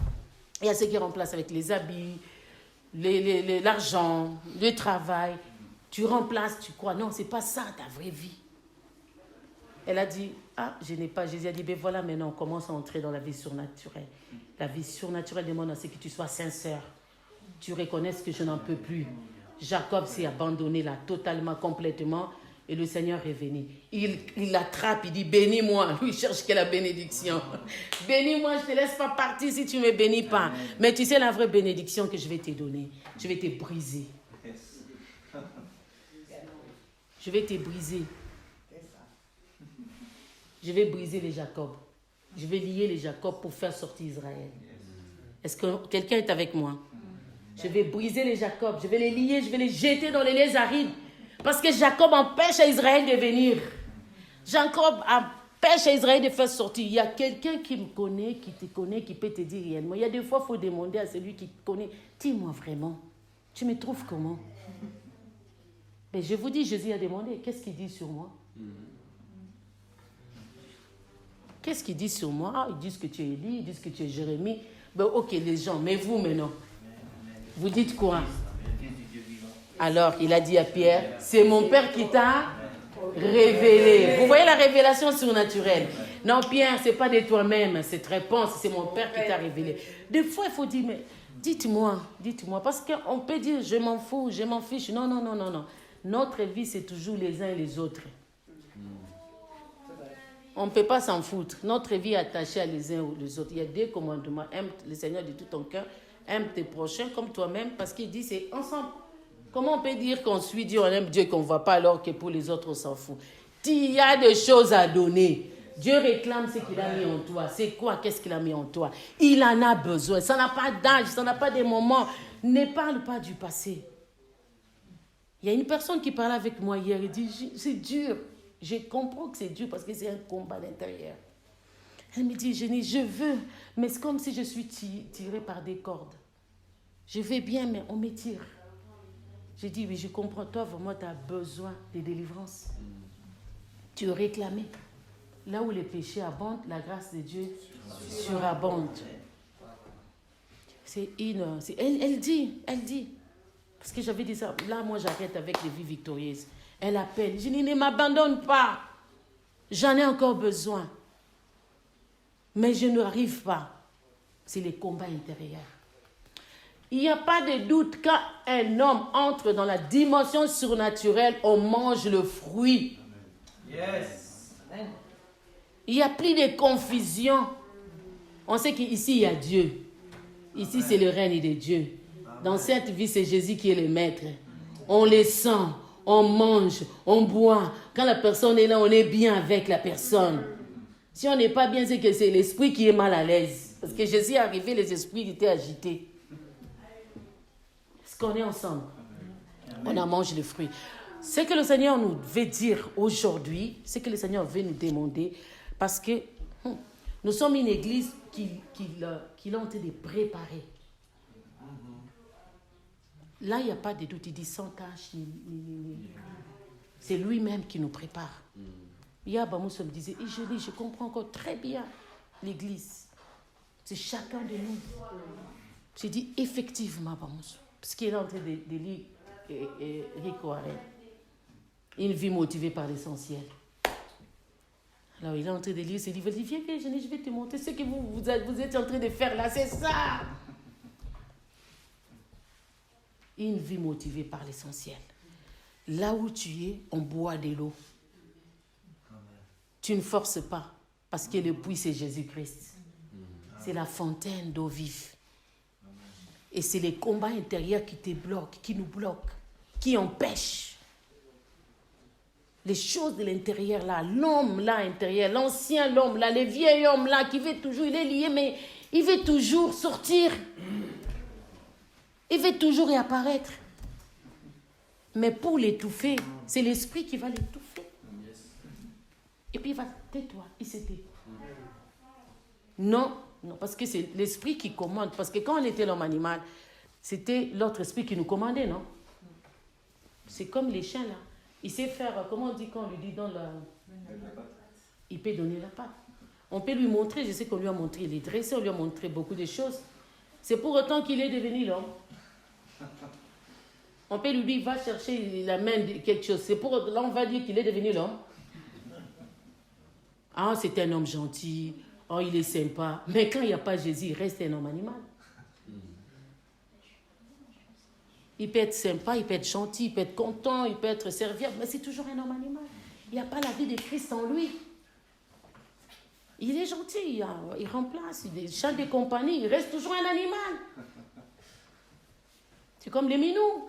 Il y a ceux qui remplacent avec les habits, l'argent, le travail. Tu remplaces, tu crois. Non, ce n'est pas ça ta vraie vie. Elle a dit, je n'ai pas. Jésus a dit, ben voilà, maintenant on commence à entrer dans la vie surnaturelle. La vie surnaturelle demande à ce que tu sois sincère. Tu reconnaisses que je n'en peux plus. Jacob s'est abandonné là, totalement, complètement, et le Seigneur est venu. Il l'attrape, il dit, bénis-moi. Lui, il cherche que la bénédiction. Bénis-moi, je ne te laisse pas partir si tu ne me bénis pas. Mais tu sais la vraie bénédiction que je vais te donner. Je vais te briser. Je vais te briser. Je vais briser les Jacob. Je vais lier les Jacob pour faire sortir Israël. Est-ce que quelqu'un est avec moi? Je vais briser les Jacob. Je vais les lier, je vais les jeter dans les lieux arides. Parce que Jacob empêche à Israël de venir. Jacob empêche à Israël de faire sortir. Il y a quelqu'un qui me connaît, qui te connaît, qui peut te dire réellement. Il y a des fois, il faut demander à celui qui te connaît. Dis-moi vraiment, tu me trouves comment? Mais je vous dis, Jésus a demandé, qu'est-ce qu'il dit sur moi? Qu'est-ce qu'ils disent sur moi? Ils disent que tu es Élie, ils disent que tu es Jérémie. Ben ok, les gens, mais vous maintenant, vous dites quoi? Alors, il a dit à Pierre, c'est mon Père qui t'a révélé. Vous voyez la révélation surnaturelle? Non, Pierre, ce n'est pas de toi-même, cette réponse, c'est mon Père qui t'a révélé. Des fois, il faut dire, mais dites-moi, parce qu'on peut dire, je m'en fous, je m'en fiche. Non. Notre vie, c'est toujours les uns et les autres. On ne peut pas s'en foutre. Notre vie est attachée à les uns ou les autres. Il y a 2 commandements. Aime le Seigneur de tout ton cœur. Aime tes prochains comme toi-même. Parce qu'il dit c'est ensemble. Comment on peut dire qu'on suit Dieu, on aime Dieu qu'on ne voit pas alors que pour les autres on s'en fout? Il y a des choses à donner. Dieu réclame ce qu'il a mis en toi. C'est quoi? Qu'est-ce qu'il a mis en toi? Il en a besoin. Ça n'a pas d'âge, ça n'a pas de moment. Ne parle pas du passé. Il y a une personne qui parlait avec moi hier. Elle dit, c'est dur. Je comprends que c'est dur parce que c'est un combat à l'intérieur. Elle me dit, Jenny, je veux, mais c'est comme si je suis tirée par des cordes. Je vais bien, mais on me tire. J'ai dit, oui, je comprends. Toi, vraiment, tu as besoin de délivrance. Tu veux réclamer. Là où les péchés abondent, la grâce de Dieu surabonde. Elle dit. Parce que j'avais dit ça. Là, moi, j'arrête avec les vies victorieuses. Elle appelle. Je dis, ne m'abandonne pas. J'en ai encore besoin. Mais je n'arrive pas. C'est les combats intérieurs. Il n'y a pas de doute quand un homme entre dans la dimension surnaturelle, on mange le fruit. Yes. Amen. Il n'y a plus de confusion. On sait qu'ici, il y a Dieu. Ici, c'est le règne de Dieu. Dans cette vie, c'est Jésus qui est le maître. On les sent, on mange, on boit. Quand la personne est là, on est bien avec la personne. Si on n'est pas bien, c'est que c'est l'esprit qui est mal à l'aise. Parce que Jésus est arrivé, les esprits étaient agités. Est-ce qu'on est ensemble? On a mangé le fruit. Ce que le Seigneur nous veut dire aujourd'hui, ce que le Seigneur veut nous demander, parce que nous sommes une église qu'il a en train de préparer. Là, il n'y a pas de doute. Il dit sans tâche. C'est lui-même qui nous prépare. Hier, Bamoussa me disait, je comprends encore très bien l'église. C'est chacun de nous. J'ai dit, effectivement, Bamoussa. Parce qu'il est en train de lire Rick Warren. Une vie motivée par l'essentiel. Alors, il est en train de lire ce livre. Il dit, viens, je vais te montrer ce que vous êtes en train de faire là. C'est ça. Une vie motivée par l'essentiel. Là où tu es, on boit de l'eau. Tu ne forces pas, parce que le puits, c'est Jésus-Christ. C'est la fontaine d'eau vive. Et c'est les combats intérieurs qui te bloquent, qui nous bloquent, qui empêchent. Les choses de l'intérieur là, l'homme là intérieur, l'ancien l'homme là, le vieil homme là qui veut toujours, il est lié, mais il veut toujours sortir. Il veut toujours réapparaître. Mais pour l'étouffer, c'est l'esprit qui va l'étouffer. Et puis il va, tais-toi, il se tait. Non, parce que c'est l'esprit qui commande. Parce que quand on était l'homme animal, c'était l'autre esprit qui nous commandait, non? C'est comme les chiens là. Il sait faire, comment on dit quand on lui dit dans la... Il peut donner la patte. On peut lui montrer, je sais qu'on lui a montré, il est dressé, on lui a montré beaucoup de choses. C'est pour autant qu'il est devenu l'homme. On peut lui dire, va chercher la main de quelque chose. C'est pour là on va dire qu'il est devenu l'homme. Ah, c'est un homme gentil. Oh, il est sympa. Mais quand il n'y a pas Jésus, il reste un homme animal. Il peut être sympa, il peut être gentil, il peut être content, il peut être serviable, mais c'est toujours un homme animal. Il n'y a pas la vie de Christ en lui. Il est gentil, il remplace, il chante des compagnies, il reste toujours un animal. C'est comme les minous.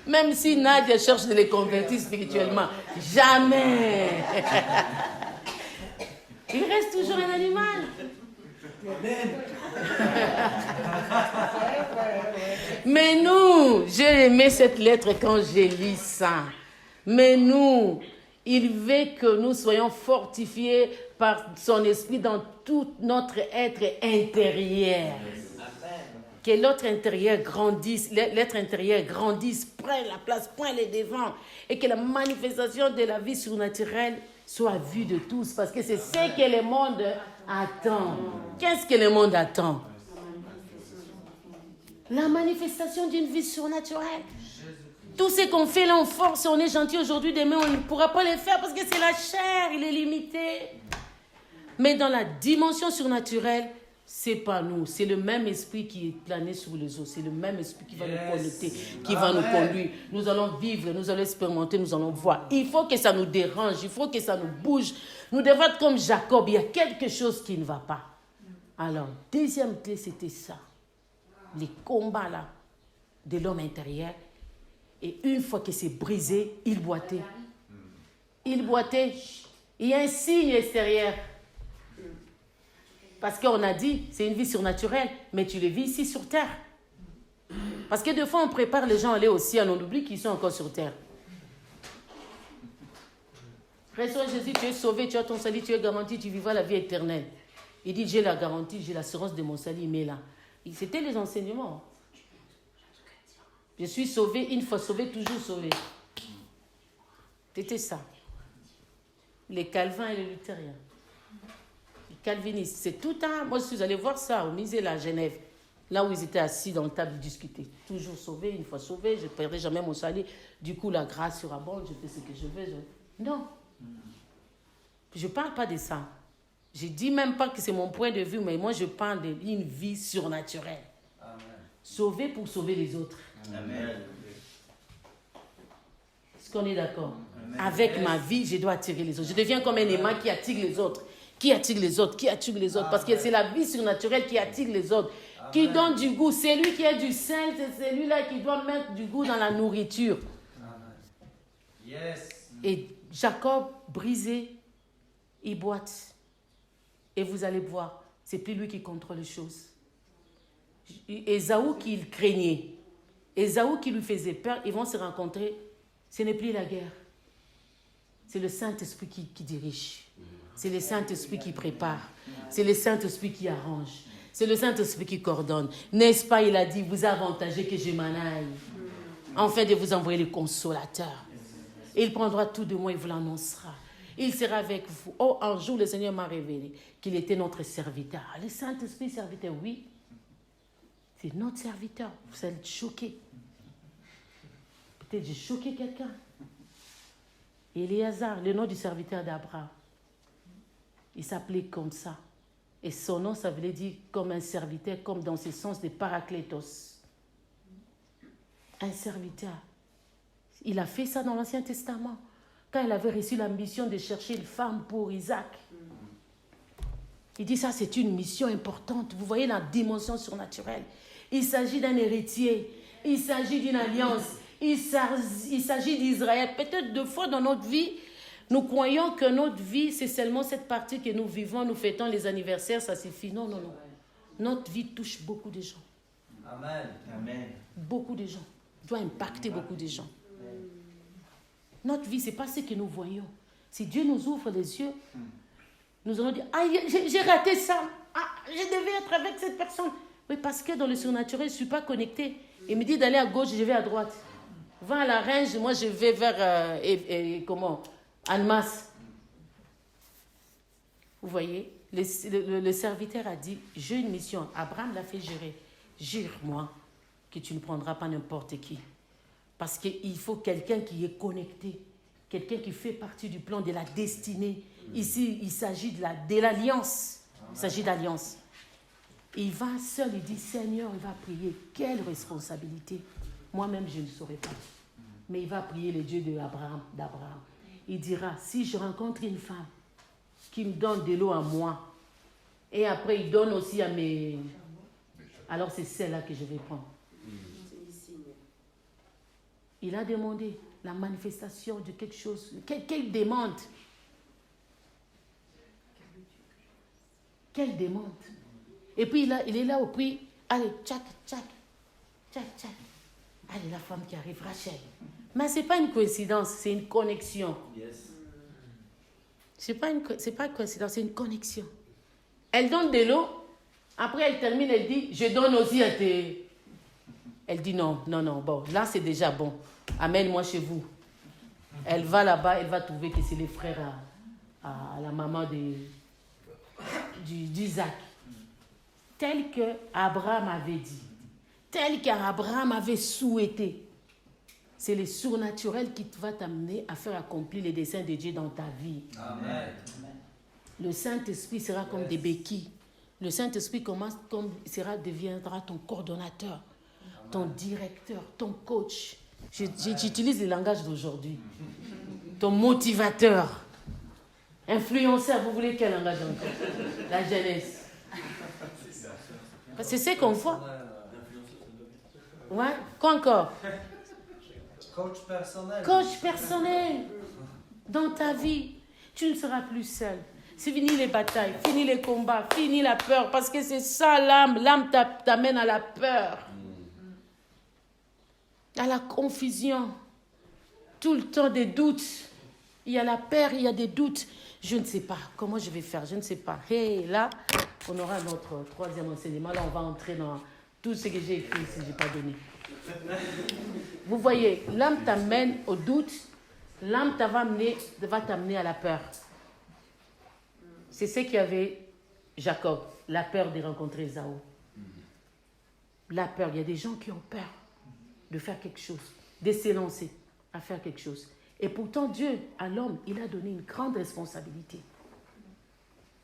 Même si Nadia cherche de les convertir spirituellement, jamais. Il reste toujours un animal. Mais nous, j'ai aimé cette lettre quand j'ai lu ça. Mais nous, il veut que nous soyons fortifiés par son esprit dans tout notre être intérieur. Que l'être intérieur grandisse, prenne la place, prenne les devants. Et que la manifestation de la vie surnaturelle soit vue de tous. Parce que c'est ce que le monde attend. Qu'est-ce que le monde attend? La manifestation d'une vie surnaturelle. Tout ce qu'on fait là, on force, on est gentil aujourd'hui, demain, on ne pourra pas le faire parce que c'est la chair, il est limité. Mais dans la dimension surnaturelle, c'est pas nous, c'est le même esprit qui est plané sur les eaux, c'est le même esprit qui va nous connecter, qui va nous conduire. Nous allons vivre, nous allons expérimenter, nous allons voir. Il faut que ça nous dérange, il faut que ça nous bouge. Nous devons être comme Jacob, il y a quelque chose qui ne va pas. Alors, deuxième clé, c'était ça. Les combats là de l'homme intérieur Et une fois que c'est brisé, il boitait. Il boitait. Il y a un signe extérieur. Parce qu'on a dit, c'est une vie surnaturelle, mais tu le vis ici sur terre. Parce que des fois, on prépare les gens à aller au ciel, on oublie qu'ils sont encore sur terre. Reçois Jésus, tu es sauvé, tu as ton salut, tu es garanti, tu vivras la vie éternelle. Il dit, j'ai la garantie, j'ai l'assurance de mon salut, mais là. C'était les enseignements. Je suis sauvé, une fois sauvé, toujours sauvé. C'était ça. Les calvins et les luthériens. Les calvinistes, c'est tout un... Moi, je suis allé voir ça au musée à Genève, là où ils étaient assis dans le table discuter. Toujours sauvé, une fois sauvé, je ne perdrai jamais mon salut. Du coup, la grâce surabonde, je fais ce que je veux. Non. Je ne parle pas de ça. Je ne dis même pas que c'est mon point de vue, mais moi, je parle d'une vie surnaturelle. Amen. Sauvé pour sauver les autres. Amen. Est-ce qu'on est d'accord? Avec ma vie, je dois attirer les autres. Je deviens comme un aimant qui attire les autres. Qui attire les autres? Qui attire les autres? Parce que c'est la vie surnaturelle qui attire les autres. Amen. Qui donne du goût. C'est lui qui a du sel, c'est celui-là qui doit mettre du goût dans la nourriture. Amen. Yes. Et Jacob, brisé, il boite. Et vous allez voir, c'est plus lui qui contrôle les choses. Ésaü qui craignait, Ésaü qui lui faisait peur, ils vont se rencontrer. Ce n'est plus la guerre. C'est le Saint-Esprit qui dirige. C'est le Saint-Esprit qui prépare. C'est le Saint-Esprit qui arrange. C'est le Saint-Esprit qui coordonne. N'est-ce pas, il a dit, vous avantagez que je m'en aille. Enfin de vous envoyer le consolateur. Il prendra tout de moi et vous l'annoncera. Il sera avec vous. Oh, un jour, le Seigneur m'a révélé qu'il était notre serviteur. Le Saint-Esprit serviteur, oui. C'est notre serviteur. Vous allez être choqués. Peut-être j'ai choqué quelqu'un. Éléazar, le nom du serviteur d'Abraham. Il s'appelait comme ça. Et son nom, ça voulait dire comme un serviteur, comme dans ce sens de paraklétos. Un serviteur. Il a fait ça dans l'Ancien Testament. Quand il avait reçu la mission de chercher une femme pour Isaac. Il dit ça, c'est une mission importante. Vous voyez la dimension surnaturelle. Il s'agit d'un héritier. Il s'agit d'une alliance. Il s'agit d'Israël. Peut-être deux fois dans notre vie, nous croyons que notre vie, c'est seulement cette partie que nous vivons, nous fêtons les anniversaires, ça suffit. Non, non, non. Notre vie touche beaucoup de gens. Amen. Amen. Beaucoup de gens. Doit impacter beaucoup de gens. Notre vie, ce n'est pas ce que nous voyons. Si Dieu nous ouvre les yeux, nous allons dire, ah, j'ai raté ça. Ah, je devais être avec cette personne. Oui, parce que dans le surnaturel, je ne suis pas connectée. Il me dit d'aller à gauche, je vais à droite. Va à la Range, moi je vais vers, Annemasse. Vous voyez, le serviteur a dit, j'ai une mission. Abraham l'a fait gérer. Jure-moi que tu ne prendras pas n'importe qui. Parce qu'il faut quelqu'un qui est connecté, quelqu'un qui fait partie du plan de la destinée. Ici, il s'agit de l'alliance. Il s'agit d'alliance. Il va seul, il dit, Seigneur, il va prier. Quelle responsabilité. Moi-même, je ne saurais pas. Mais il va prier le Dieu d'Abraham. Il dira, si je rencontre une femme qui me donne de l'eau à moi, et après il donne aussi à mes... Alors c'est celle-là que je vais prendre. Il a demandé la manifestation de quelque chose. Quelle demande? Quelle demande? Et puis il est là au prix. Allez, tchac. Allez, la femme qui arrive, Rachel. Mais ce n'est pas une coïncidence, c'est une connexion. Yes. C'est pas une coïncidence, c'est une connexion. Elle donne de l'eau. Après, elle termine, elle dit, je donne aussi à tes... Elle dit non, bon, là c'est déjà bon. Amène-moi chez vous. Elle va là-bas, elle va trouver que c'est les frères à la maman d'Isaac. Tel que Abraham avait dit, tel qu'Abraham avait souhaité. C'est le surnaturel qui va t'amener à faire accomplir les desseins de Dieu dans ta vie. Amen. Le Saint-Esprit sera comme des béquilles. Le Saint-Esprit deviendra ton coordonnateur, ton directeur, ton coach. J'utilise le langage d'aujourd'hui. Ton motivateur. Influenceur, vous voulez quel langage encore? La jeunesse. C'est ce qu'on voit. Ouais, quoi encore? Coach personnel. Coach personnel dans ta vie. Tu ne seras plus seul. C'est fini les batailles, fini les combats, fini la peur. Parce que c'est ça l'âme. L'âme t'amène à la peur. À la confusion. Tout le temps des doutes. Il y a la peur, il y a des doutes. Je ne sais pas comment je vais faire, je ne sais pas. Et là, on aura notre troisième enseignement. Là, on va entrer dans tout ce que j'ai écrit ici, je n'ai pas donné. Vous voyez, l'âme t'amène au doute. L'âme va t'amener à la peur. C'est ce qu'il y avait Jacob, la peur de rencontrer Ésaü. La peur, il y a des gens qui ont peur de faire quelque chose, de s'élancer à faire quelque chose. Et pourtant, Dieu, à l'homme, il a donné une grande responsabilité.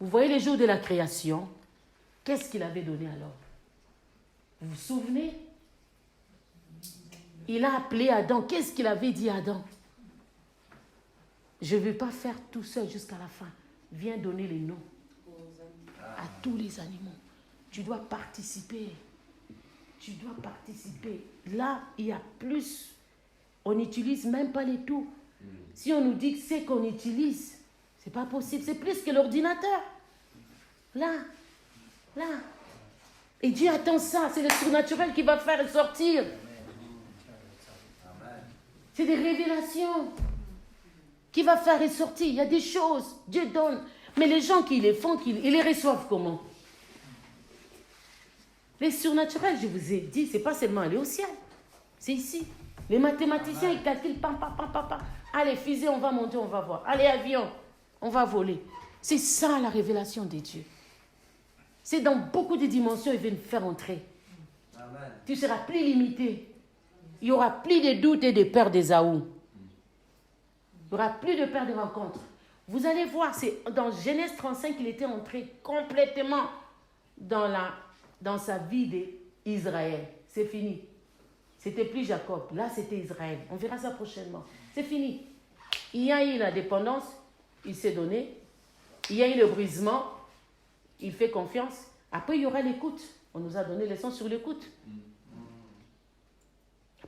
Vous voyez les jours de la création, qu'est-ce qu'il avait donné à l'homme? Vous vous souvenez? Il a appelé Adam. Qu'est-ce qu'il avait dit à Adam? Je ne vais pas faire tout seul jusqu'à la fin. Viens donner les noms à tous les animaux. Tu dois participer. Tu dois participer. Là, il y a plus. On n'utilise même pas les tout. Si on nous dit que c'est qu'on utilise, c'est pas possible. C'est plus que l'ordinateur. Là. Et Dieu attend ça. C'est le surnaturel qui va faire sortir. C'est des révélations qui va faire ressortir. Il y a des choses. Dieu donne. Mais les gens qui les font, ils les reçoivent comment? Les surnaturels, je vous ai dit, c'est pas seulement aller au ciel. C'est ici. Les mathématiciens, ils calculent, pam. Allez, fusée, on va monter, on va voir. Allez, avion, on va voler. C'est ça la révélation de Dieu. C'est dans beaucoup de dimensions, il veut nous faire entrer. Amen. Tu seras plus limité. Il n'y aura plus de doutes et de peurs d'Ésaü. Il n'y aura plus de peur de rencontre. Vous allez voir, c'est dans Genèse 35 qu'il était entré complètement dans sa vie d'Israël. C'est fini. C'était plus Jacob. Là, c'était Israël. On verra ça prochainement. C'est fini. Il y a eu la dépendance. Il s'est donné. Il y a eu le brisement. Il fait confiance. Après, il y aura l'écoute. On nous a donné leçon sur l'écoute.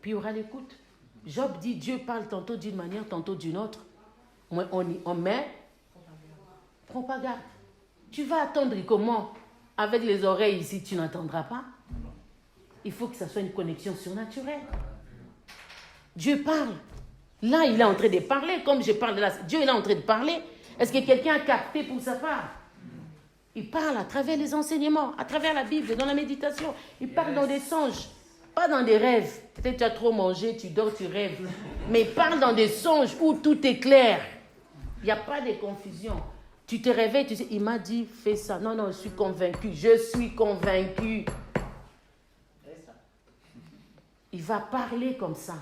Puis il y aura l'écoute. Job dit, Dieu parle tantôt d'une manière, tantôt d'une autre. On met, prends pas garde. Tu vas attendre comment? Avec les oreilles ici, tu n'entendras pas. Il faut que ça soit une connexion surnaturelle. Dieu parle. Là, il est en train de parler, comme je parle là. Dieu est en train de parler. Est-ce que quelqu'un a capté pour sa part? Il parle à travers les enseignements, à travers la Bible, dans la méditation. Il parle dans des songes, pas dans des rêves. Peut-être tu as trop mangé, tu dors, tu rêves. Mais il parle dans des songes où tout est clair. Il n'y a pas de confusion. Tu te réveilles, tu sais, il m'a dit, fais ça. Non, je suis convaincu. Je suis convaincu. Il va parler comme ça.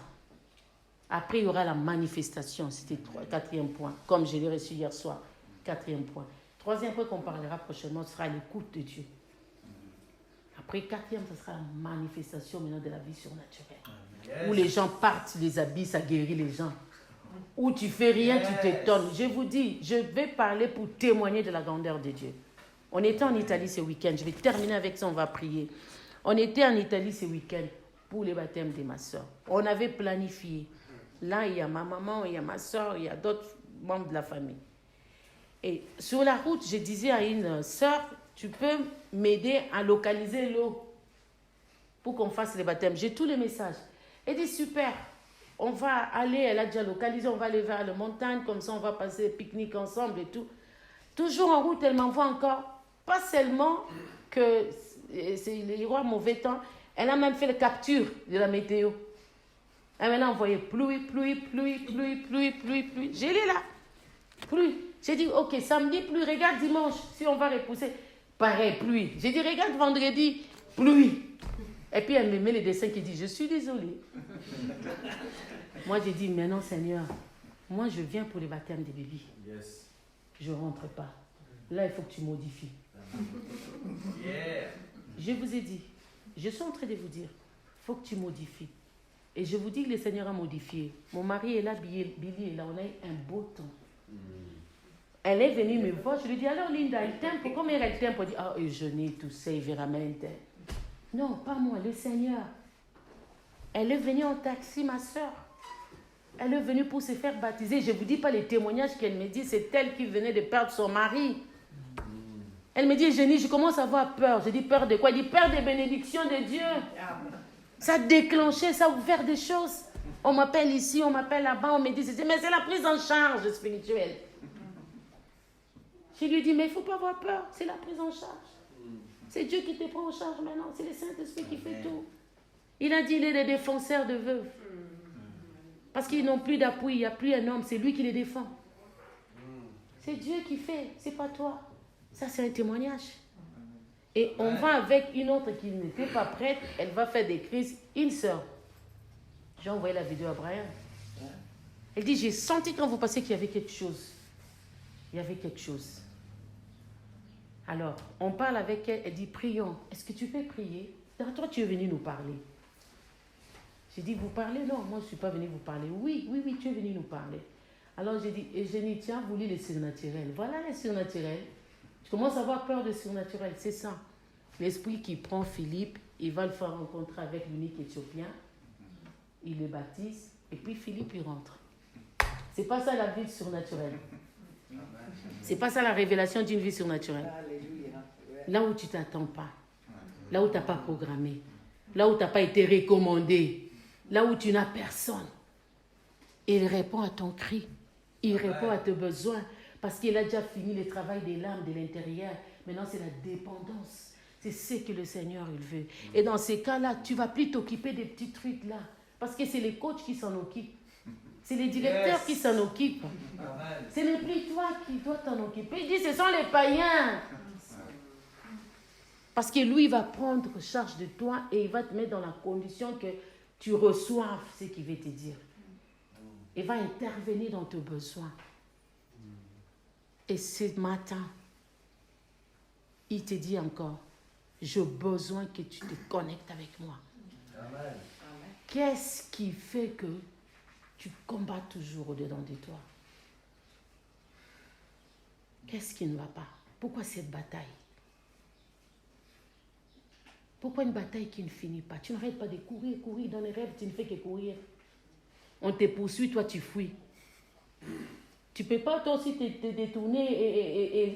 Après, il y aura la manifestation. C'était le quatrième point, comme je l'ai reçu hier soir. Quatrième point. Troisième point qu'on parlera prochainement, ce sera l'écoute de Dieu. Après, quatrième, ce sera la manifestation maintenant de la vie surnaturelle. Yes. Où les gens partent, les habits, ça guérit les gens. Où tu fais rien, yes. Tu t'étonnes. Je vous dis, je vais parler pour témoigner de la grandeur de Dieu. On était en Italie ce week-end. Je vais terminer avec ça, on va prier. On était en Italie ce week-end pour les baptêmes de ma soeur. On avait planifié. Là, il y a ma maman, il y a ma soeur, il y a d'autres membres de la famille. Et sur la route, je disais à une soeur, tu peux m'aider à localiser l'eau pour qu'on fasse les baptêmes. J'ai tous les messages. Elle dit, super, on va aller, elle a déjà localisé, on va aller vers la montagne, comme ça on va passer pique-nique ensemble et tout. Toujours en route, elle m'envoie encore, pas seulement que il y aura mauvais temps, elle a même fait la capture de la météo. Elle m'a envoyé pluie. J'ai lu là, pluie. J'ai dit, ok, samedi, pluie, regarde dimanche, si on va repousser. Pareil, pluie. J'ai dit, regarde vendredi, pluie. Et puis elle me met les dessins qui dit, je suis désolée. Moi, j'ai dit, mais non, Seigneur, moi, je viens pour les baptêmes des bébés. Yes. Je ne rentre pas. Là, il faut que tu modifies. Yeah. Je vous ai dit, je suis en train de vous dire, il faut que tu modifies. Et je vous dis que le Seigneur a modifié. Mon mari est là, Billy est là, on a eu un beau temps. Elle est venue me voir, je lui dis, alors Linda, il tempo, come era il tempo? Elle dit, oh, Eugénie, tu sais, veramente. Non, pas moi, le Seigneur. Elle est venue en taxi, ma soeur. Elle est venue pour se faire baptiser. Je ne vous dis pas les témoignages qu'elle me dit. C'est elle qui venait de perdre son mari. Elle me dit, Génie, je commence à avoir peur. Je dis, peur de quoi? Elle dit, peur des bénédictions de Dieu. Ça a déclenché, ça a ouvert des choses. On m'appelle ici, on m'appelle là-bas, on me dit, mais c'est la prise en charge spirituelle. Je lui dis, mais il ne faut pas avoir peur, c'est la prise en charge. C'est Dieu qui te prend en charge maintenant, c'est le Saint-Esprit qui fait tout. Il a dit, il est le défenseur de veuves. Parce qu'ils n'ont plus d'appui, il n'y a plus un homme, c'est lui qui les défend. C'est Dieu qui fait, c'est pas toi. Ça, c'est un témoignage. Et on va avec une autre qui n'était pas prête, elle va faire des crises, une sœur. J'ai envoyé la vidéo à Brian. Elle dit, j'ai senti quand vous passez qu'il y avait quelque chose. Il y avait quelque chose. Alors, on parle avec elle, elle dit, prions. Est-ce que tu peux prier? Toi, tu es venu nous parler. J'ai dit, vous parlez? Non, moi, je ne suis pas venu vous parler. Oui, tu es venu nous parler. Alors, j'ai dit, Eugénie, tiens, vous lisez le surnaturel. Voilà le surnaturel. Je commence à avoir peur de surnaturel, c'est ça. L'esprit qui prend Philippe, il va le faire rencontrer avec l'unique Éthiopien. Il le baptise, et puis Philippe, il rentre. C'est pas ça la vie surnaturelle. C'est pas ça la révélation d'une vie surnaturelle. Là où tu t'attends pas, là où tu n'as pas programmé, là où tu n'as pas été recommandé, là où tu n'as personne. Il répond à ton cri, il répond à tes besoins, parce qu'il a déjà fini le travail des larmes de l'intérieur. Maintenant, c'est la dépendance. C'est ce que le Seigneur il veut. Et dans ces cas-là, tu ne vas plus t'occuper des petits trucs là, parce que c'est les coachs qui s'en occupent. C'est les directeurs qui s'en occupent. Ce n'est plus toi qui dois t'en occuper. Il dit, ce sont les païens. Parce que lui, il va prendre charge de toi et il va te mettre dans la condition que tu reçoives ce qu'il veut te dire. Il va intervenir dans tes besoins. Et ce matin, il te dit encore, j'ai besoin que tu te connectes avec moi. Amen. Qu'est-ce qui fait que tu combats toujours au-dedans de toi? Qu'est-ce qui ne va pas? Pourquoi cette bataille? Pourquoi une bataille qui ne finit pas? Tu n'arrêtes pas de courir dans les rêves, tu ne fais que courir. On te poursuit, toi tu fuis. Tu ne peux pas toi aussi te détourner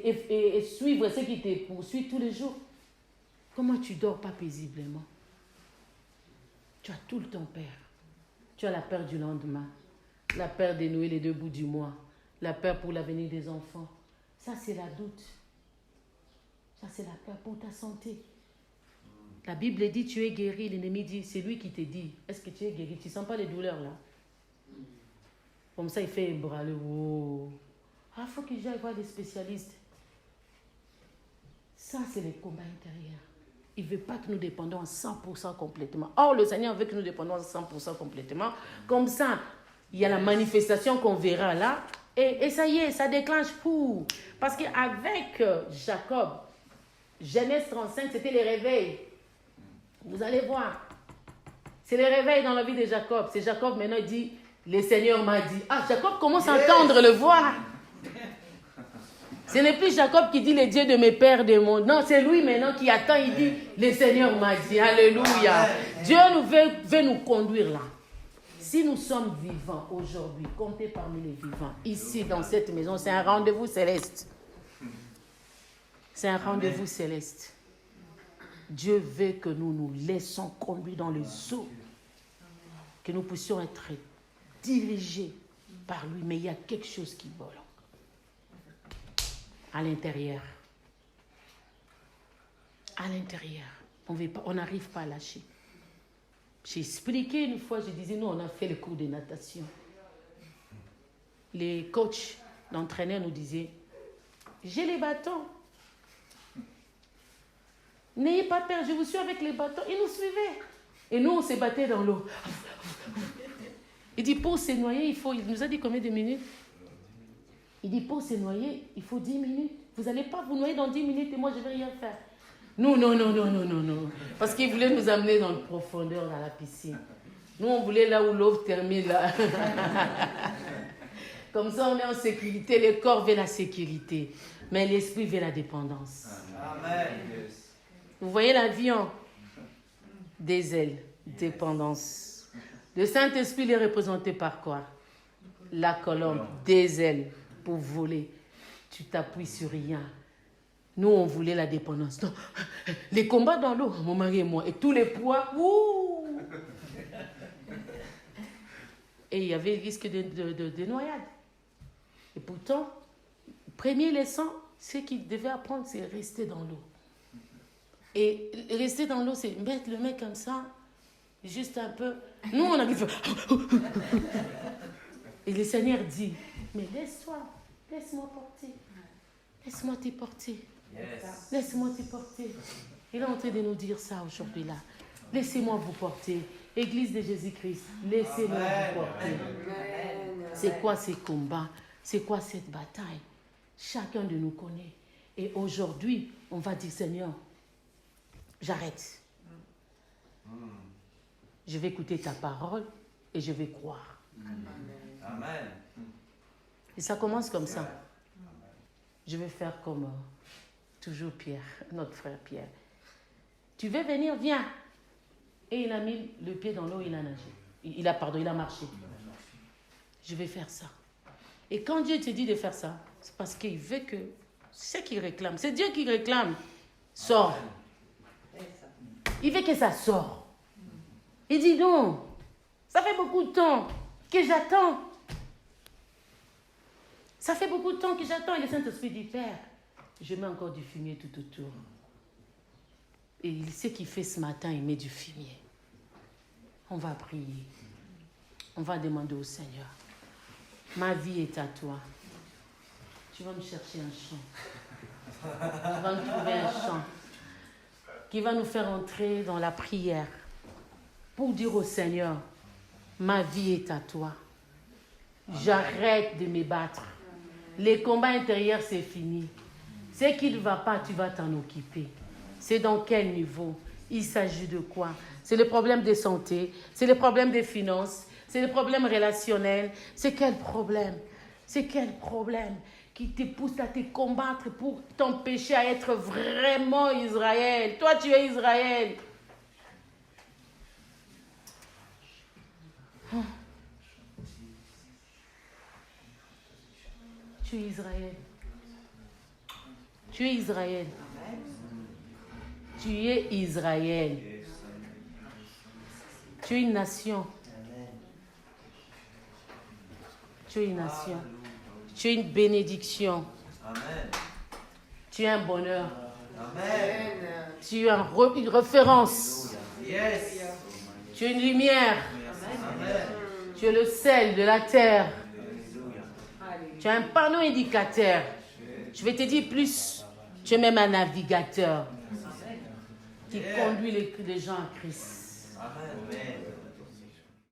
et suivre ceux qui te poursuivent tous les jours. Comment tu dors pas paisiblement? Tu as tout le temps peur. Tu as la peur du lendemain, la peur de nouer les 2 bouts du mois, la peur pour l'avenir des enfants. Ça, c'est la doute. Ça, c'est la peur pour ta santé. La Bible dit, tu es guéri. L'ennemi dit, c'est lui qui te dit, est-ce que tu es guéri? Tu ne sens pas les douleurs là? Comme ça, il fait un bras le haut. Ah, il faut que j'aille voir des spécialistes. Ça, c'est le combat intérieur. Il ne veut pas que nous dépendions à 100% complètement. Or, le Seigneur veut que nous dépendions à 100% complètement. Comme ça, il y a la manifestation qu'on verra là. Et ça y est, ça déclenche pour. Parce qu'avec Jacob, Genèse 35, c'était les réveils. Vous allez voir. C'est les réveils dans la vie de Jacob. C'est Jacob maintenant, il dit, le Seigneur m'a dit. Ah, Jacob commence à entendre le voix. Ce n'est plus Jacob qui dit le Dieu de mes pères de mon. Non, c'est lui maintenant qui attend, il dit, le Seigneur m'a dit. Alléluia. Dieu veut nous conduire là. Si nous sommes vivants aujourd'hui, comptez parmi les vivants, ici dans cette maison, c'est un rendez-vous céleste. C'est un rendez-vous céleste. Dieu veut que nous nous laissons conduire dans les eaux, que nous puissions être dirigés par lui. Mais il y a quelque chose qui vole à l'intérieur. À l'intérieur. On n'arrive pas à lâcher. J'ai expliqué une fois, je disais, nous, on a fait le cours de natation. Les coachs d'entraîneurs nous disaient, j'ai les bâtons. N'ayez pas peur, je vous suis avec les bâtons. Ils nous suivaient. Et nous, on se battait dans l'eau. Il dit, pour se noyer, il nous a dit combien de minutes? Il dit, pour se noyer, il faut 10 minutes. Vous n'allez pas vous noyer dans 10 minutes et moi, je ne vais rien faire. Nous, non. Parce qu'il voulait nous amener dans la profondeur, dans la piscine. Nous, on voulait là où l'eau termine, là. Comme ça, on est en sécurité. Le corps veut la sécurité. Mais l'esprit veut la dépendance. Amen. Vous voyez l'avion? Des ailes, dépendance. Le Saint-Esprit est représenté par quoi? la colombe, des ailes pour voler. Tu t'appuies sur rien. Nous, on voulait la dépendance. Non, les combats dans l'eau, mon mari et moi, et tous les poids, ouh! Et il y avait le risque de noyade. Et pourtant, premier leçon, ce qu'il devait apprendre, c'est rester dans l'eau. Et rester dans l'eau, c'est mettre le mec comme ça, juste un peu. Nous, on arrive. Et le Seigneur dit, mais laisse-moi porter. Laisse-moi te porter. Yes. Laisse-moi te porter. Il est en train de nous dire ça aujourd'hui là. Laissez-moi vous porter. Église de Jésus-Christ, laissez-moi vous porter. C'est quoi ces combats? C'est quoi cette bataille? Chacun de nous connaît. Et aujourd'hui, on va dire, Seigneur, j'arrête. Je vais écouter ta parole et je vais croire. Amen. Et ça commence comme ça. Je vais faire comme toujours Pierre, notre frère Pierre. Tu veux venir? Viens. Et il a mis le pied dans l'eau, il a nagé. Il a marché. Je vais faire ça. Et quand Dieu te dit de faire ça, c'est parce qu'il veut que ce qu'il réclame, c'est Dieu qui réclame, sort. Il veut que ça sorte. Il dit non, ça fait beaucoup de temps que j'attends. Ça fait beaucoup de temps que j'attends. Et le Saint-Esprit dit, Père, je mets encore du fumier tout autour. Et il sait qu'il fait ce matin, il met du fumier. On va prier. On va demander au Seigneur. Ma vie est à toi. Tu vas me chercher un chant. Tu vas me trouver un chant qui va nous faire entrer dans la prière pour dire au Seigneur, ma vie est à toi. J'arrête de me battre. Les combats intérieurs, c'est fini. Ce qui ne va pas, tu vas t'en occuper. C'est dans quel niveau? Il s'agit de quoi? C'est le problème de santé, c'est le problème des finances, c'est le problème relationnel. C'est quel problème? C'est quel problème qui te pousse à te combattre pour t'empêcher à être vraiment Israël? Toi, tu es Israël. Oh. Tu es Israël. Tu es Israël. Tu es Israël. Tu es une nation. Tu es une nation. Tu es une bénédiction. Tu es un bonheur. Tu es une référence. Tu es une lumière. Tu es le sel de la terre. Tu es un panneau indicateur. Je vais te dire plus. Tu es même un navigateur qui conduit les gens à Christ. Amen.